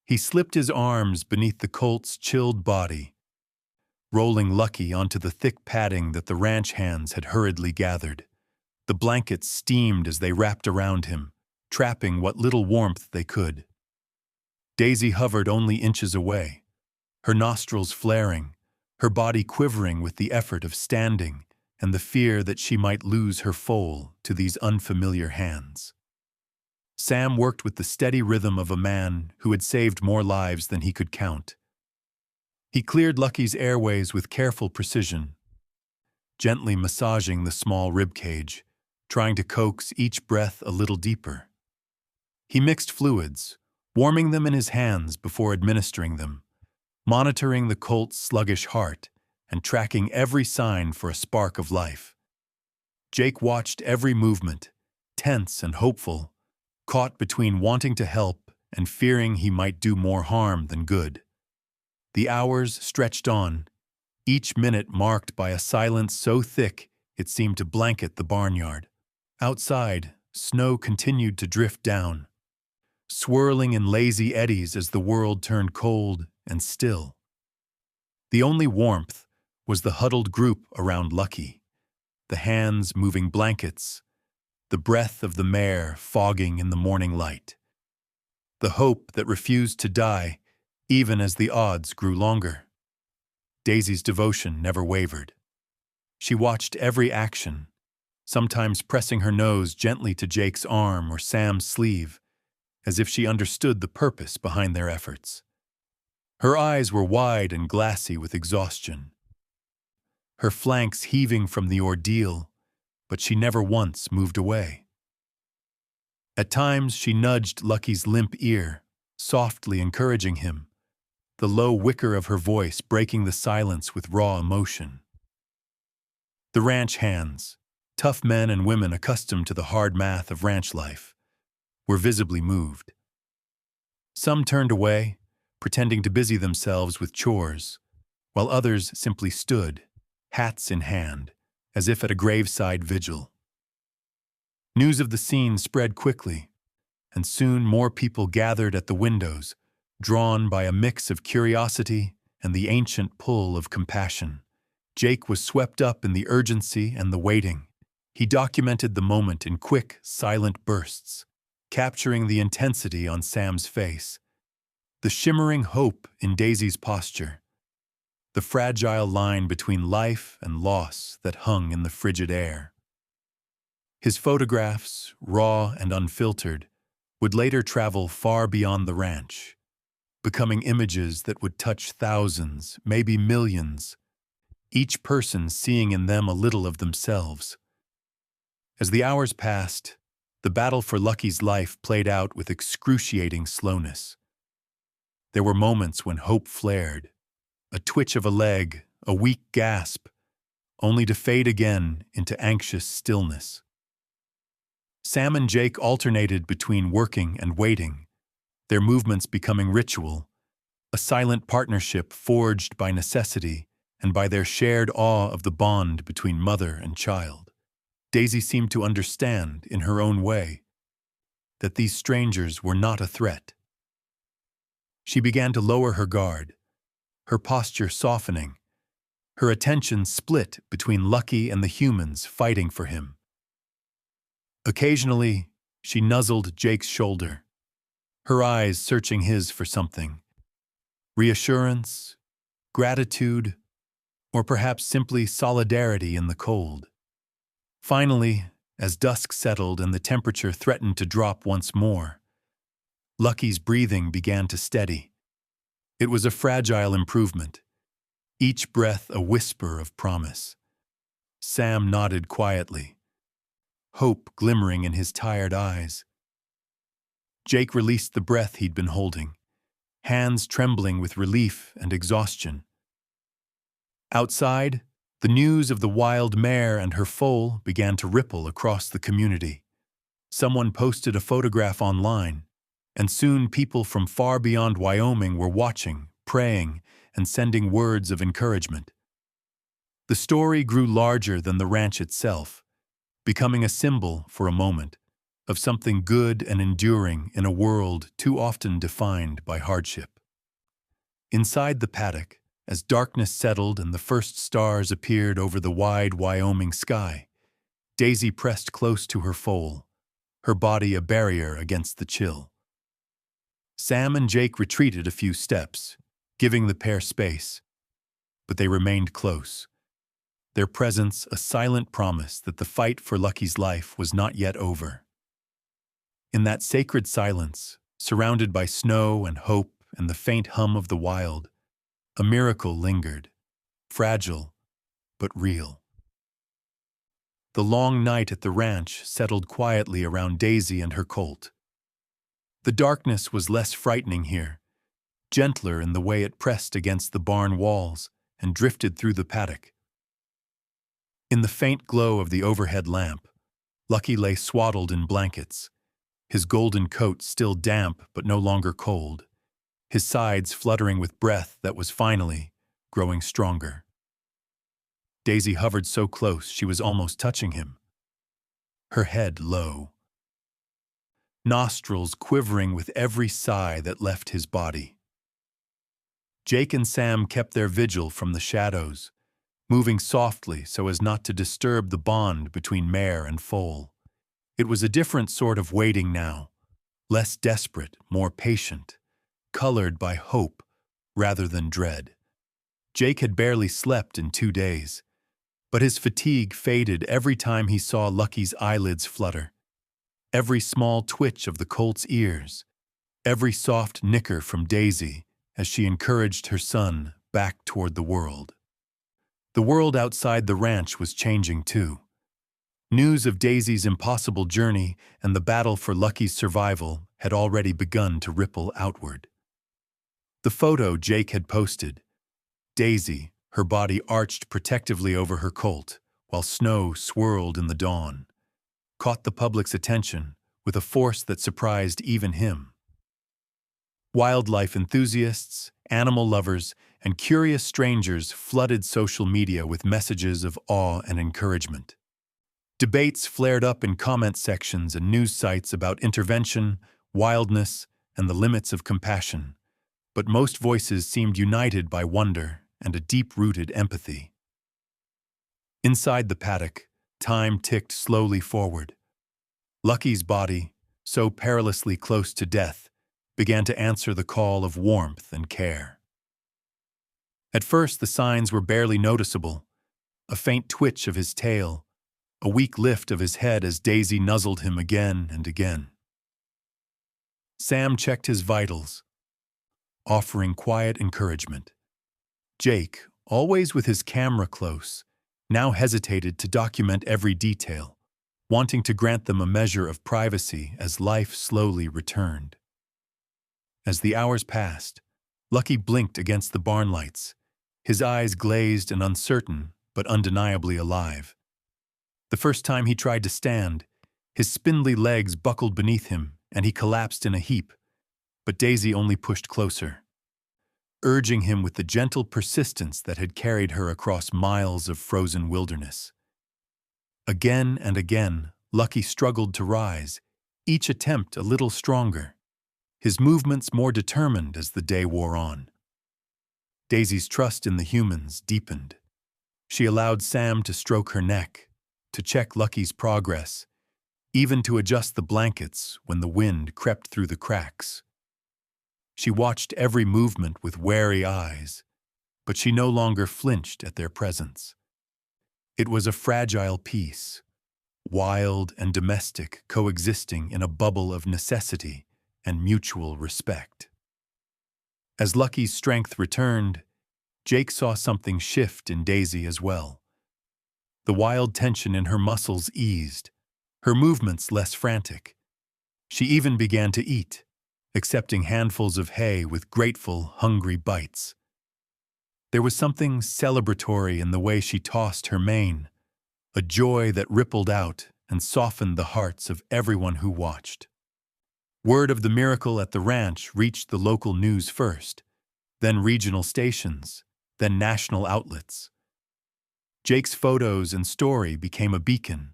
he slipped his arms beneath the colt's chilled body, rolling Lucky onto the thick padding that the ranch hands had hurriedly gathered. The blankets steamed as they wrapped around him, trapping what little warmth they could. Daisy hovered only inches away, her nostrils flaring, her body quivering with the effort of standing and the fear that she might lose her foal to these unfamiliar hands. Sam worked with the steady rhythm of a man who had saved more lives than he could count. He cleared Lucky's airways with careful precision, gently massaging the small ribcage, trying to coax each breath a little deeper. He mixed fluids, warming them in his hands before administering them, monitoring the colt's sluggish heart and tracking every sign for a spark of life. Jake watched every movement, tense and hopeful, caught between wanting to help and fearing he might do more harm than good. The hours stretched on, each minute marked by a silence so thick it seemed to blanket the barnyard. Outside, snow continued to drift down, swirling in lazy eddies as the world turned cold and still. The only warmth was the huddled group around Lucky, the hands moving blankets, the breath of the mare fogging in the morning light, the hope that refused to die even as the odds grew longer. Daisy's devotion never wavered. She watched every action, sometimes pressing her nose gently to Jake's arm or Sam's sleeve, as if she understood the purpose behind their efforts. Her eyes were wide and glassy with exhaustion, her flanks heaving from the ordeal, but she never once moved away. At times she nudged Lucky's limp ear, softly encouraging him, the low whicker of her voice breaking the silence with raw emotion. The ranch hands, tough men and women accustomed to the hard math of ranch life, were visibly moved. Some turned away, pretending to busy themselves with chores, while others simply stood, hats in hand, as if at a graveside vigil. News of the scene spread quickly, and soon more people gathered at the windows, drawn by a mix of curiosity and the ancient pull of compassion. Jake was swept up in the urgency and the waiting. He documented the moment in quick, silent bursts, capturing the intensity on Sam's face, the shimmering hope in Daisy's posture, the fragile line between life and loss that hung in the frigid air. His photographs, raw and unfiltered, would later travel far beyond the ranch, becoming images that would touch thousands, maybe millions, each person seeing in them a little of themselves. As the hours passed, the battle for Lucky's life played out with excruciating slowness. There were moments when hope flared, a twitch of a leg, a weak gasp, only to fade again into anxious stillness. Sam and Jake alternated between working and waiting, their movements becoming ritual, a silent partnership forged by necessity and by their shared awe of the bond between mother and child. Daisy seemed to understand, in her own way, that these strangers were not a threat. She began to lower her guard, her posture softening, her attention split between Lucky and the humans fighting for him. Occasionally, she nuzzled Jake's shoulder, her eyes searching his for something, Reassurance, gratitude, or perhaps simply solidarity in the cold. Finally, as dusk settled and the temperature threatened to drop once more, Lucky's breathing began to steady. It was a fragile improvement, each breath a whisper of promise. Sam nodded quietly, hope glimmering in his tired eyes. Jake released the breath he'd been holding, hands trembling with relief and exhaustion. Outside, the news of the wild mare and her foal began to ripple across the community. Someone posted a photograph online, and soon people from far beyond Wyoming were watching, praying, and sending words of encouragement. The story grew larger than the ranch itself, becoming a symbol, for a moment, of something good and enduring in a world too often defined by hardship. Inside the paddock, as darkness settled and the first stars appeared over the wide Wyoming sky, Daisy pressed close to her foal, her body a barrier against the chill. Sam and Jake retreated a few steps, giving the pair space, but they remained close, their presence a silent promise that the fight for Lucky's life was not yet over. In that sacred silence, surrounded by snow and hope and the faint hum of the wild, a miracle lingered, fragile but real. The long night at the ranch settled quietly around Daisy and her colt. The darkness was less frightening here, gentler in the way it pressed against the barn walls and drifted through the paddock. In the faint glow of the overhead lamp, Lucky lay swaddled in blankets, his golden coat still damp but no longer cold, his sides fluttering with breath that was finally growing stronger. Daisy hovered so close she was almost touching him, her head low, nostrils quivering with every sigh that left his body. Jake and Sam kept their vigil from the shadows, moving softly so as not to disturb the bond between mare and foal. It was a different sort of waiting now, less desperate, more patient, colored by hope rather than dread. Jake had barely slept in 2 days, but his fatigue faded every time he saw Lucky's eyelids flutter, every small twitch of the colt's ears, every soft nicker from Daisy as she encouraged her son back toward the world. The world outside the ranch was changing too. News of Daisy's impossible journey and the battle for Lucky's survival had already begun to ripple outward. The photo Jake had posted, Daisy, her body arched protectively over her colt, while snow swirled in the dawn, caught the public's attention with a force that surprised even him. Wildlife enthusiasts, animal lovers, and curious strangers flooded social media with messages of awe and encouragement. Debates flared up in comment sections and news sites about intervention, wildness, and the limits of compassion, but most voices seemed united by wonder and a deep-rooted empathy. Inside the paddock, time ticked slowly forward. Lucky's body, so perilously close to death, began to answer the call of warmth and care. At first, the signs were barely noticeable, a faint twitch of his tail, a weak lift of his head as Daisy nuzzled him again and again. Sam checked his vitals, offering quiet encouragement. Jake, always with his camera close, now hesitated to document every detail, wanting to grant them a measure of privacy as life slowly returned. As the hours passed, Lucky blinked against the barn lights, his eyes glazed and uncertain, but undeniably alive. The first time he tried to stand, his spindly legs buckled beneath him and he collapsed in a heap, but Daisy only pushed closer, urging him with the gentle persistence that had carried her across miles of frozen wilderness. Again and again, Lucky struggled to rise, each attempt a little stronger, his movements more determined as the day wore on. Daisy's trust in the humans deepened. She allowed Sam to stroke her neck, to check Lucky's progress, even to adjust the blankets when the wind crept through the cracks. She watched every movement with wary eyes, but she no longer flinched at their presence. It was a fragile peace, wild and domestic coexisting in a bubble of necessity and mutual respect. As Lucky's strength returned, Jake saw something shift in Daisy as well. The wild tension in her muscles eased, her movements less frantic. She even began to eat, accepting handfuls of hay with grateful, hungry bites. There was something celebratory in the way she tossed her mane, a joy that rippled out and softened the hearts of everyone who watched. Word of the miracle at the ranch reached the local news first, then regional stations, then national outlets. Jake's photos and story became a beacon,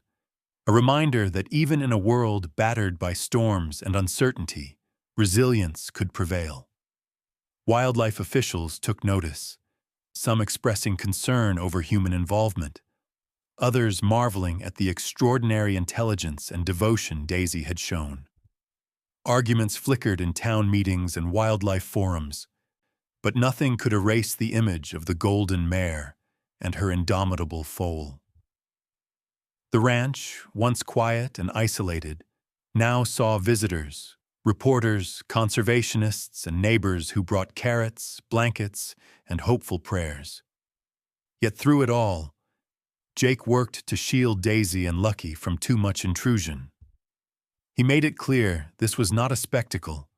a reminder that even in a world battered by storms and uncertainty, resilience could prevail. Wildlife officials took notice, some expressing concern over human involvement, others marveling at the extraordinary intelligence and devotion Daisy had shown. Arguments flickered in town meetings and wildlife forums, but nothing could erase the image of the golden mare and her indomitable foal. The ranch, once quiet and isolated, now saw visitors, reporters, conservationists, and neighbors who brought carrots, blankets, and hopeful prayers. Yet through it all, Jake worked to shield Daisy and Lucky from too much intrusion. He made it clear this was not a spectacle,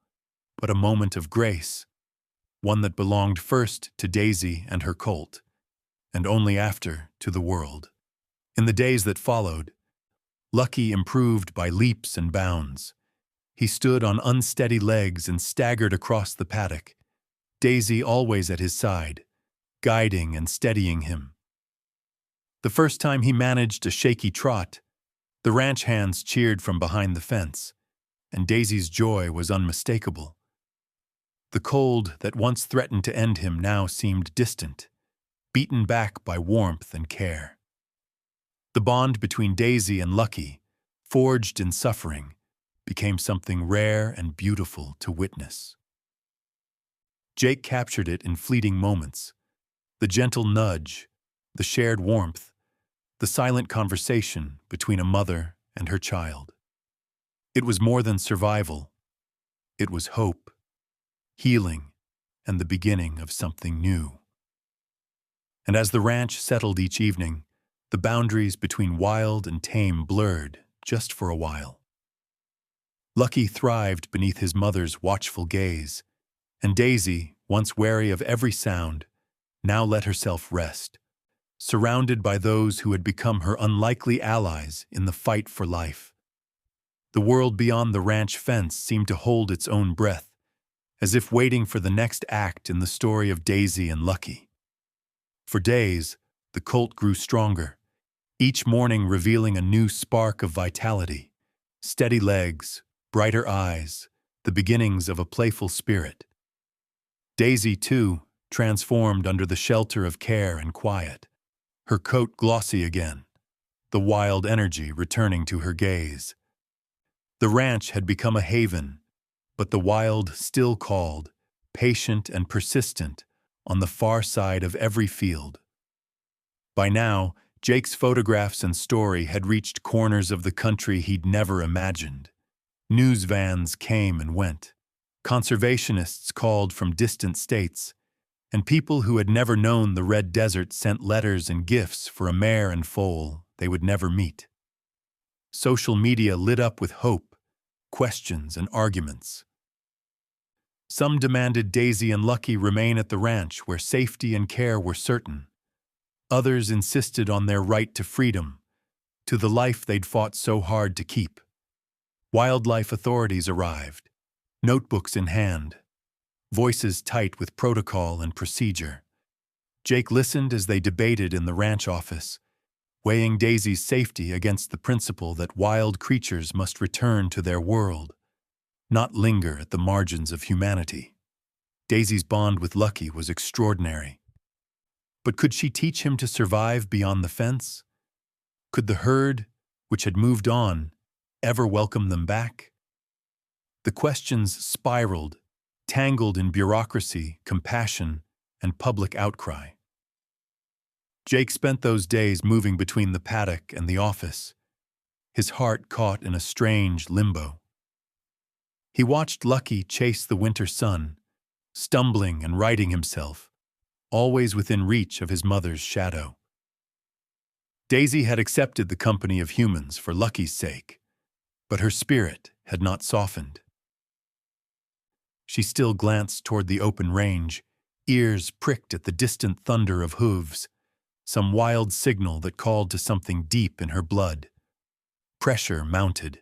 but a moment of grace, one that belonged first to Daisy and her colt, and only after to the world. In the days that followed, Lucky improved by leaps and bounds. He stood on unsteady legs and staggered across the paddock, Daisy always at his side, guiding and steadying him. The first time he managed a shaky trot, the ranch hands cheered from behind the fence, and Daisy's joy was unmistakable. The cold that once threatened to end him now seemed distant, beaten back by warmth and care. The bond between Daisy and Lucky, forged in suffering, became something rare and beautiful to witness. Jake captured it in fleeting moments, the gentle nudge, the shared warmth, the silent conversation between a mother and her child. It was more than survival. It was hope, healing, and the beginning of something new. And as the ranch settled each evening, the boundaries between wild and tame blurred just for a while. Lucky thrived beneath his mother's watchful gaze, and Daisy, once wary of every sound, now let herself rest, surrounded by those who had become her unlikely allies in the fight for life. The world beyond the ranch fence seemed to hold its own breath, as if waiting for the next act in the story of Daisy and Lucky. For days, the colt grew stronger, each morning revealing a new spark of vitality, steady legs, brighter eyes, the beginnings of a playful spirit. Daisy, too, transformed under the shelter of care and quiet, her coat glossy again, the wild energy returning to her gaze. The ranch had become a haven, but the wild still called, patient and persistent, on the far side of every field. By now, Jake's photographs and story had reached corners of the country he'd never imagined. News vans came and went. Conservationists called from distant states, and people who had never known the Red Desert sent letters and gifts for a mare and foal they would never meet. Social media lit up with hope, questions, and arguments. Some demanded Daisy and Lucky remain at the ranch where safety and care were certain. Others insisted on their right to freedom, to the life they'd fought so hard to keep. Wildlife authorities arrived, notebooks in hand, voices tight with protocol and procedure. Jake listened as they debated in the ranch office, weighing Daisy's safety against the principle that wild creatures must return to their world, not linger at the margins of humanity. Daisy's bond with Lucky was extraordinary. But could she teach him to survive beyond the fence? Could the herd, which had moved on, ever welcome them back? The questions spiraled, tangled in bureaucracy, compassion, and public outcry. Jake spent those days moving between the paddock and the office, his heart caught in a strange limbo. He watched Lucky chase the winter sun, stumbling and righting himself, always within reach of his mother's shadow. Daisy had accepted the company of humans for Lucky's sake, but her spirit had not softened. She still glanced toward the open range, ears pricked at the distant thunder of hooves, some wild signal that called to something deep in her blood. Pressure mounted.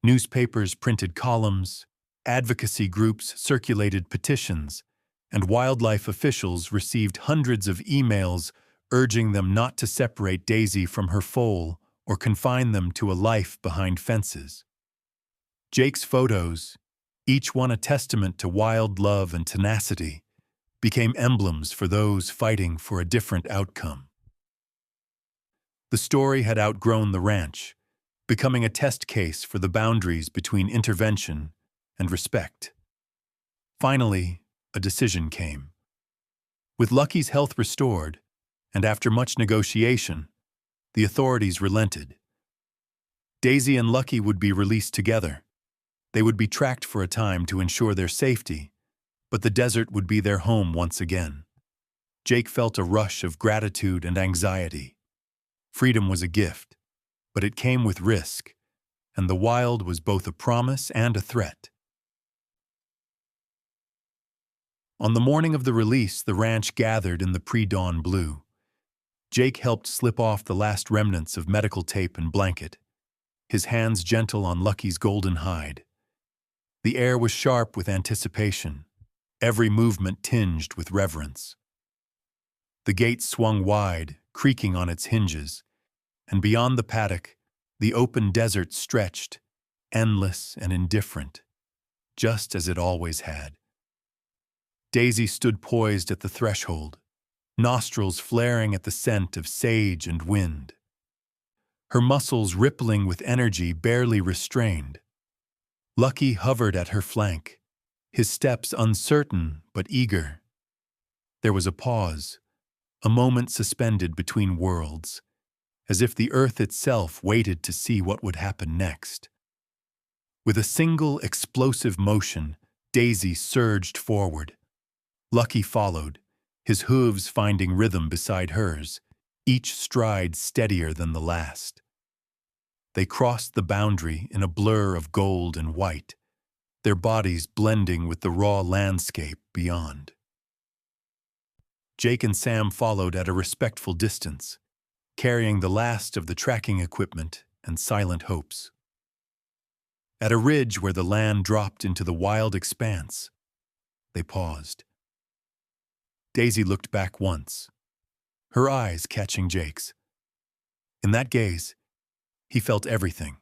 Newspapers printed columns, advocacy groups circulated petitions, and wildlife officials received hundreds of emails urging them not to separate Daisy from her foal or confine them to a life behind fences. Jake's photos, each one a testament to wild love and tenacity, became emblems for those fighting for a different outcome. The story had outgrown the ranch, becoming a test case for the boundaries between intervention and respect. Finally, a decision came. With Lucky's health restored, and after much negotiation, the authorities relented. Daisy and Lucky would be released together. They would be tracked for a time to ensure their safety, but the desert would be their home once again. Jake felt a rush of gratitude and anxiety. Freedom was a gift, but it came with risk, and the wild was both a promise and a threat. On the morning of the release, the ranch gathered in the pre-dawn blue. Jake helped slip off the last remnants of medical tape and blanket, his hands gentle on Lucky's golden hide. The air was sharp with anticipation, every movement tinged with reverence. The gate swung wide, creaking on its hinges, and beyond the paddock, the open desert stretched, endless and indifferent, just as it always had. Daisy stood poised at the threshold, nostrils flaring at the scent of sage and wind. Her muscles rippling with energy barely restrained. Lucky hovered at her flank, his steps uncertain but eager. There was a pause, a moment suspended between worlds, as if the earth itself waited to see what would happen next. With a single explosive motion, Daisy surged forward. Lucky followed, his hooves finding rhythm beside hers, each stride steadier than the last. They crossed the boundary in a blur of gold and white, their bodies blending with the raw landscape beyond. Jake and Sam followed at a respectful distance, carrying the last of the tracking equipment and silent hopes. At a ridge where the land dropped into the wild expanse, they paused. Daisy looked back once, her eyes catching Jake's. In that gaze, he felt everything: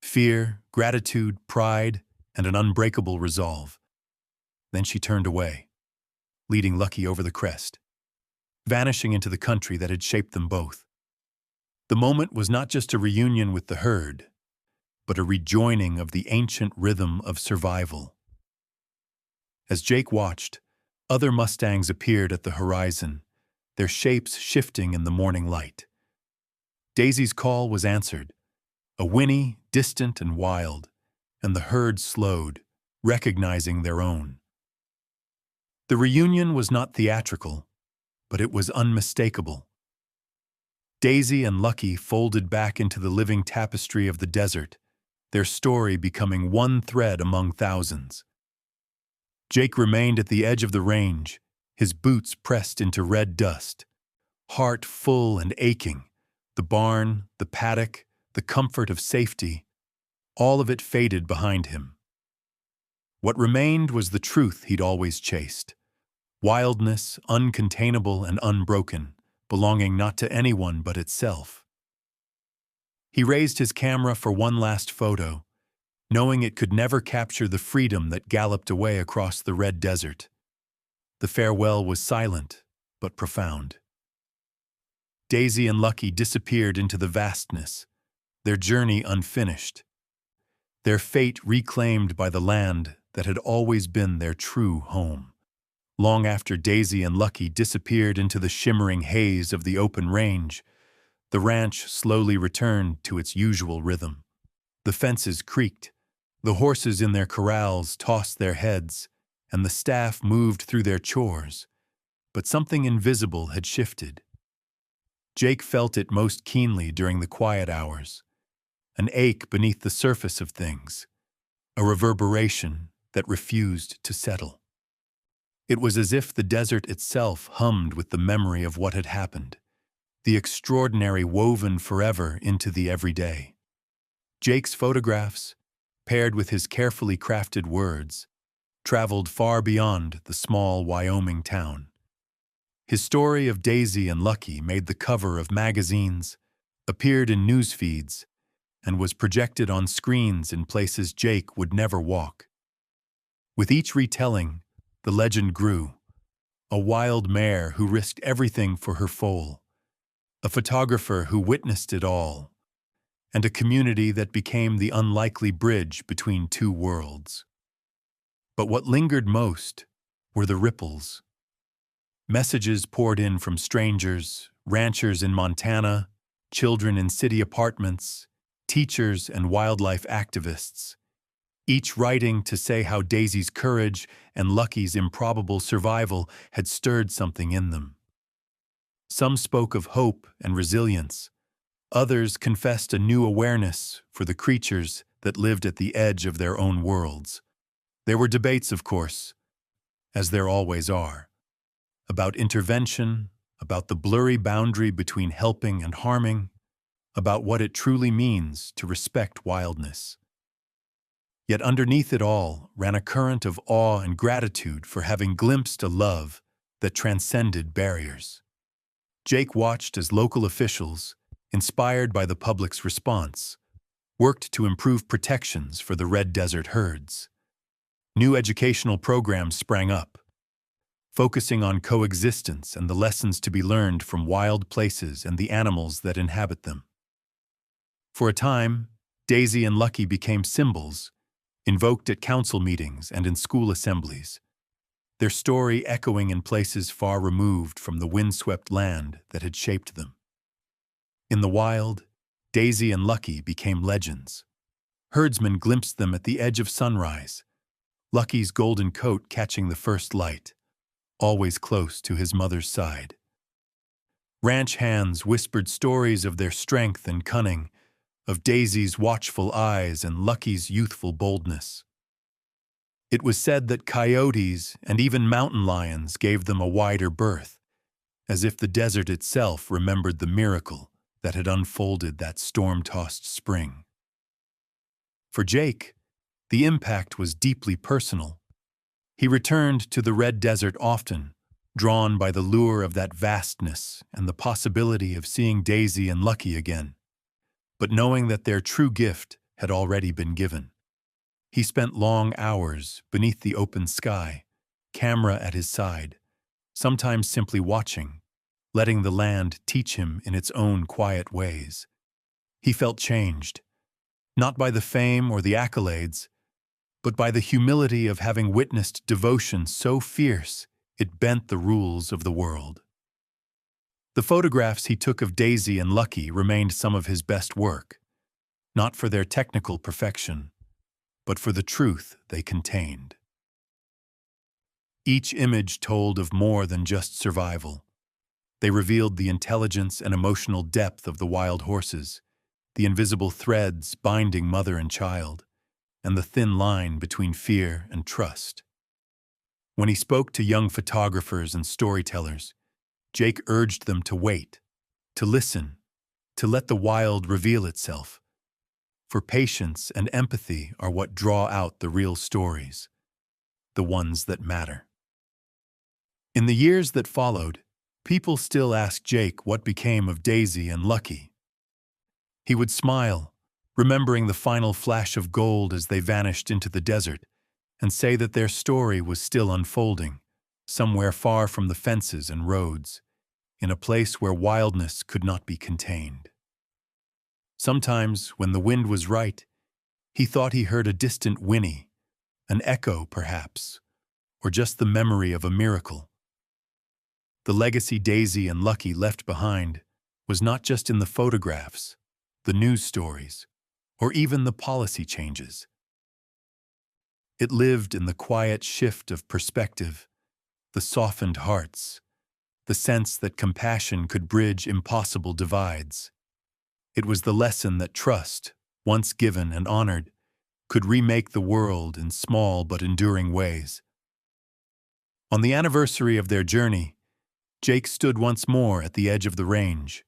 fear, gratitude, pride, and an unbreakable resolve. Then she turned away, leading Lucky over the crest, vanishing into the country that had shaped them both. The moment was not just a reunion with the herd, but a rejoining of the ancient rhythm of survival. As Jake watched, other mustangs appeared at the horizon, their shapes shifting in the morning light. Daisy's call was answered, a whinny, distant and wild, and the herd slowed, recognizing their own. The reunion was not theatrical, but it was unmistakable. Daisy and Lucky folded back into the living tapestry of the desert, their story becoming one thread among thousands. Jake remained at the edge of the range, his boots pressed into red dust, heart full and aching. The barn, the paddock, the comfort of safety, all of it faded behind him. What remained was the truth he'd always chased: wildness, uncontainable and unbroken, belonging not to anyone but itself. He raised his camera for one last photo, knowing it could never capture the freedom that galloped away across the red desert. The farewell was silent, but profound. Daisy and Lucky disappeared into the vastness, their journey unfinished, their fate reclaimed by the land that had always been their true home. Long after Daisy and Lucky disappeared into the shimmering haze of the open range, the ranch slowly returned to its usual rhythm. The fences creaked, the horses in their corrals tossed their heads, and the staff moved through their chores. But something invisible had shifted. Jake felt it most keenly during the quiet hours, an ache beneath the surface of things, a reverberation that refused to settle. It was as if the desert itself hummed with the memory of what had happened, the extraordinary woven forever into the everyday. Jake's photographs, paired with his carefully crafted words, traveled far beyond the small Wyoming town. His story of Daisy and Lucky made the cover of magazines, appeared in news feeds, and was projected on screens in places Jake would never walk. With each retelling, the legend grew. A wild mare who risked everything for her foal, a photographer who witnessed it all, and a community that became the unlikely bridge between two worlds. But what lingered most were the ripples. Messages poured in from strangers, ranchers in Montana, children in city apartments, teachers and wildlife activists, each writing to say how Daisy's courage and Lucky's improbable survival had stirred something in them. Some spoke of hope and resilience. Others confessed a new awareness for the creatures that lived at the edge of their own worlds. There were debates, of course, as there always are, about intervention, about the blurry boundary between helping and harming, about what it truly means to respect wildness. Yet underneath it all ran a current of awe and gratitude for having glimpsed a love that transcended barriers. Jake watched as local officials, inspired by the public's response, worked to improve protections for the Red Desert herds. New educational programs sprang up, focusing on coexistence and the lessons to be learned from wild places and the animals that inhabit them. For a time, Daisy and Lucky became symbols, invoked at council meetings and in school assemblies, their story echoing in places far removed from the windswept land that had shaped them. In the wild, Daisy and Lucky became legends. Herdsmen glimpsed them at the edge of sunrise, Lucky's golden coat catching the first light, always close to his mother's side. Ranch hands whispered stories of their strength and cunning, of Daisy's watchful eyes and Lucky's youthful boldness. It was said that coyotes and even mountain lions gave them a wider berth, as if the desert itself remembered the miracle that had unfolded that storm-tossed spring. For Jake, the impact was deeply personal. He returned to the Red Desert often, drawn by the lure of that vastness and the possibility of seeing Daisy and Lucky again, but knowing that their true gift had already been given. He spent long hours beneath the open sky, camera at his side, sometimes simply watching, letting the land teach him in its own quiet ways. He felt changed, not by the fame or the accolades, but by the humility of having witnessed devotion so fierce it bent the rules of the world. The photographs he took of Daisy and Lucky remained some of his best work, not for their technical perfection, but for the truth they contained. Each image told of more than just survival. They revealed the intelligence and emotional depth of the wild horses, the invisible threads binding mother and child, and the thin line between fear and trust. When he spoke to young photographers and storytellers, Jake urged them to wait, to listen, to let the wild reveal itself. For patience and empathy are what draw out the real stories, the ones that matter. In the years that followed, people still asked Jake what became of Daisy and Lucky. He would smile, remembering the final flash of gold as they vanished into the desert, and say that their story was still unfolding, somewhere far from the fences and roads, in a place where wildness could not be contained. Sometimes, when the wind was right, he thought he heard a distant whinny, An echo, perhaps, or just the memory of a miracle. The legacy Daisy and Lucky left behind was not just in the photographs, the news stories, or even the policy changes. It lived in the quiet shift of perspective, the softened hearts, the sense that compassion could bridge impossible divides. It was the lesson that trust, once given and honored, could remake the world in small but enduring ways. On the anniversary of their journey, Jake stood once more at the edge of the range.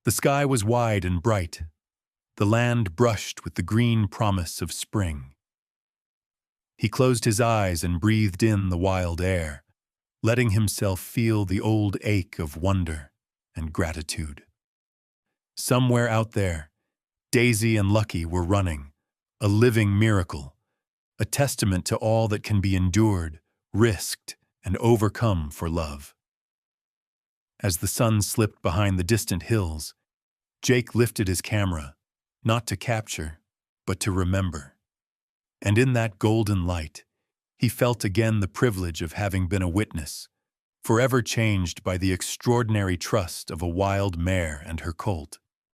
The sky was wide and bright, the land brushed with the green promise of spring. He closed his eyes and breathed in the wild air, letting himself feel the old ache of wonder and gratitude. Somewhere out there, Daisy and Lucky were running, a living miracle, a testament to all that can be endured, risked, and overcome for love. As the sun slipped behind the distant hills, Jake lifted his camera, not to capture, but to remember. And in that golden light, he felt again the privilege of having been a witness, forever changed by the extraordinary trust of a wild mare and her colt.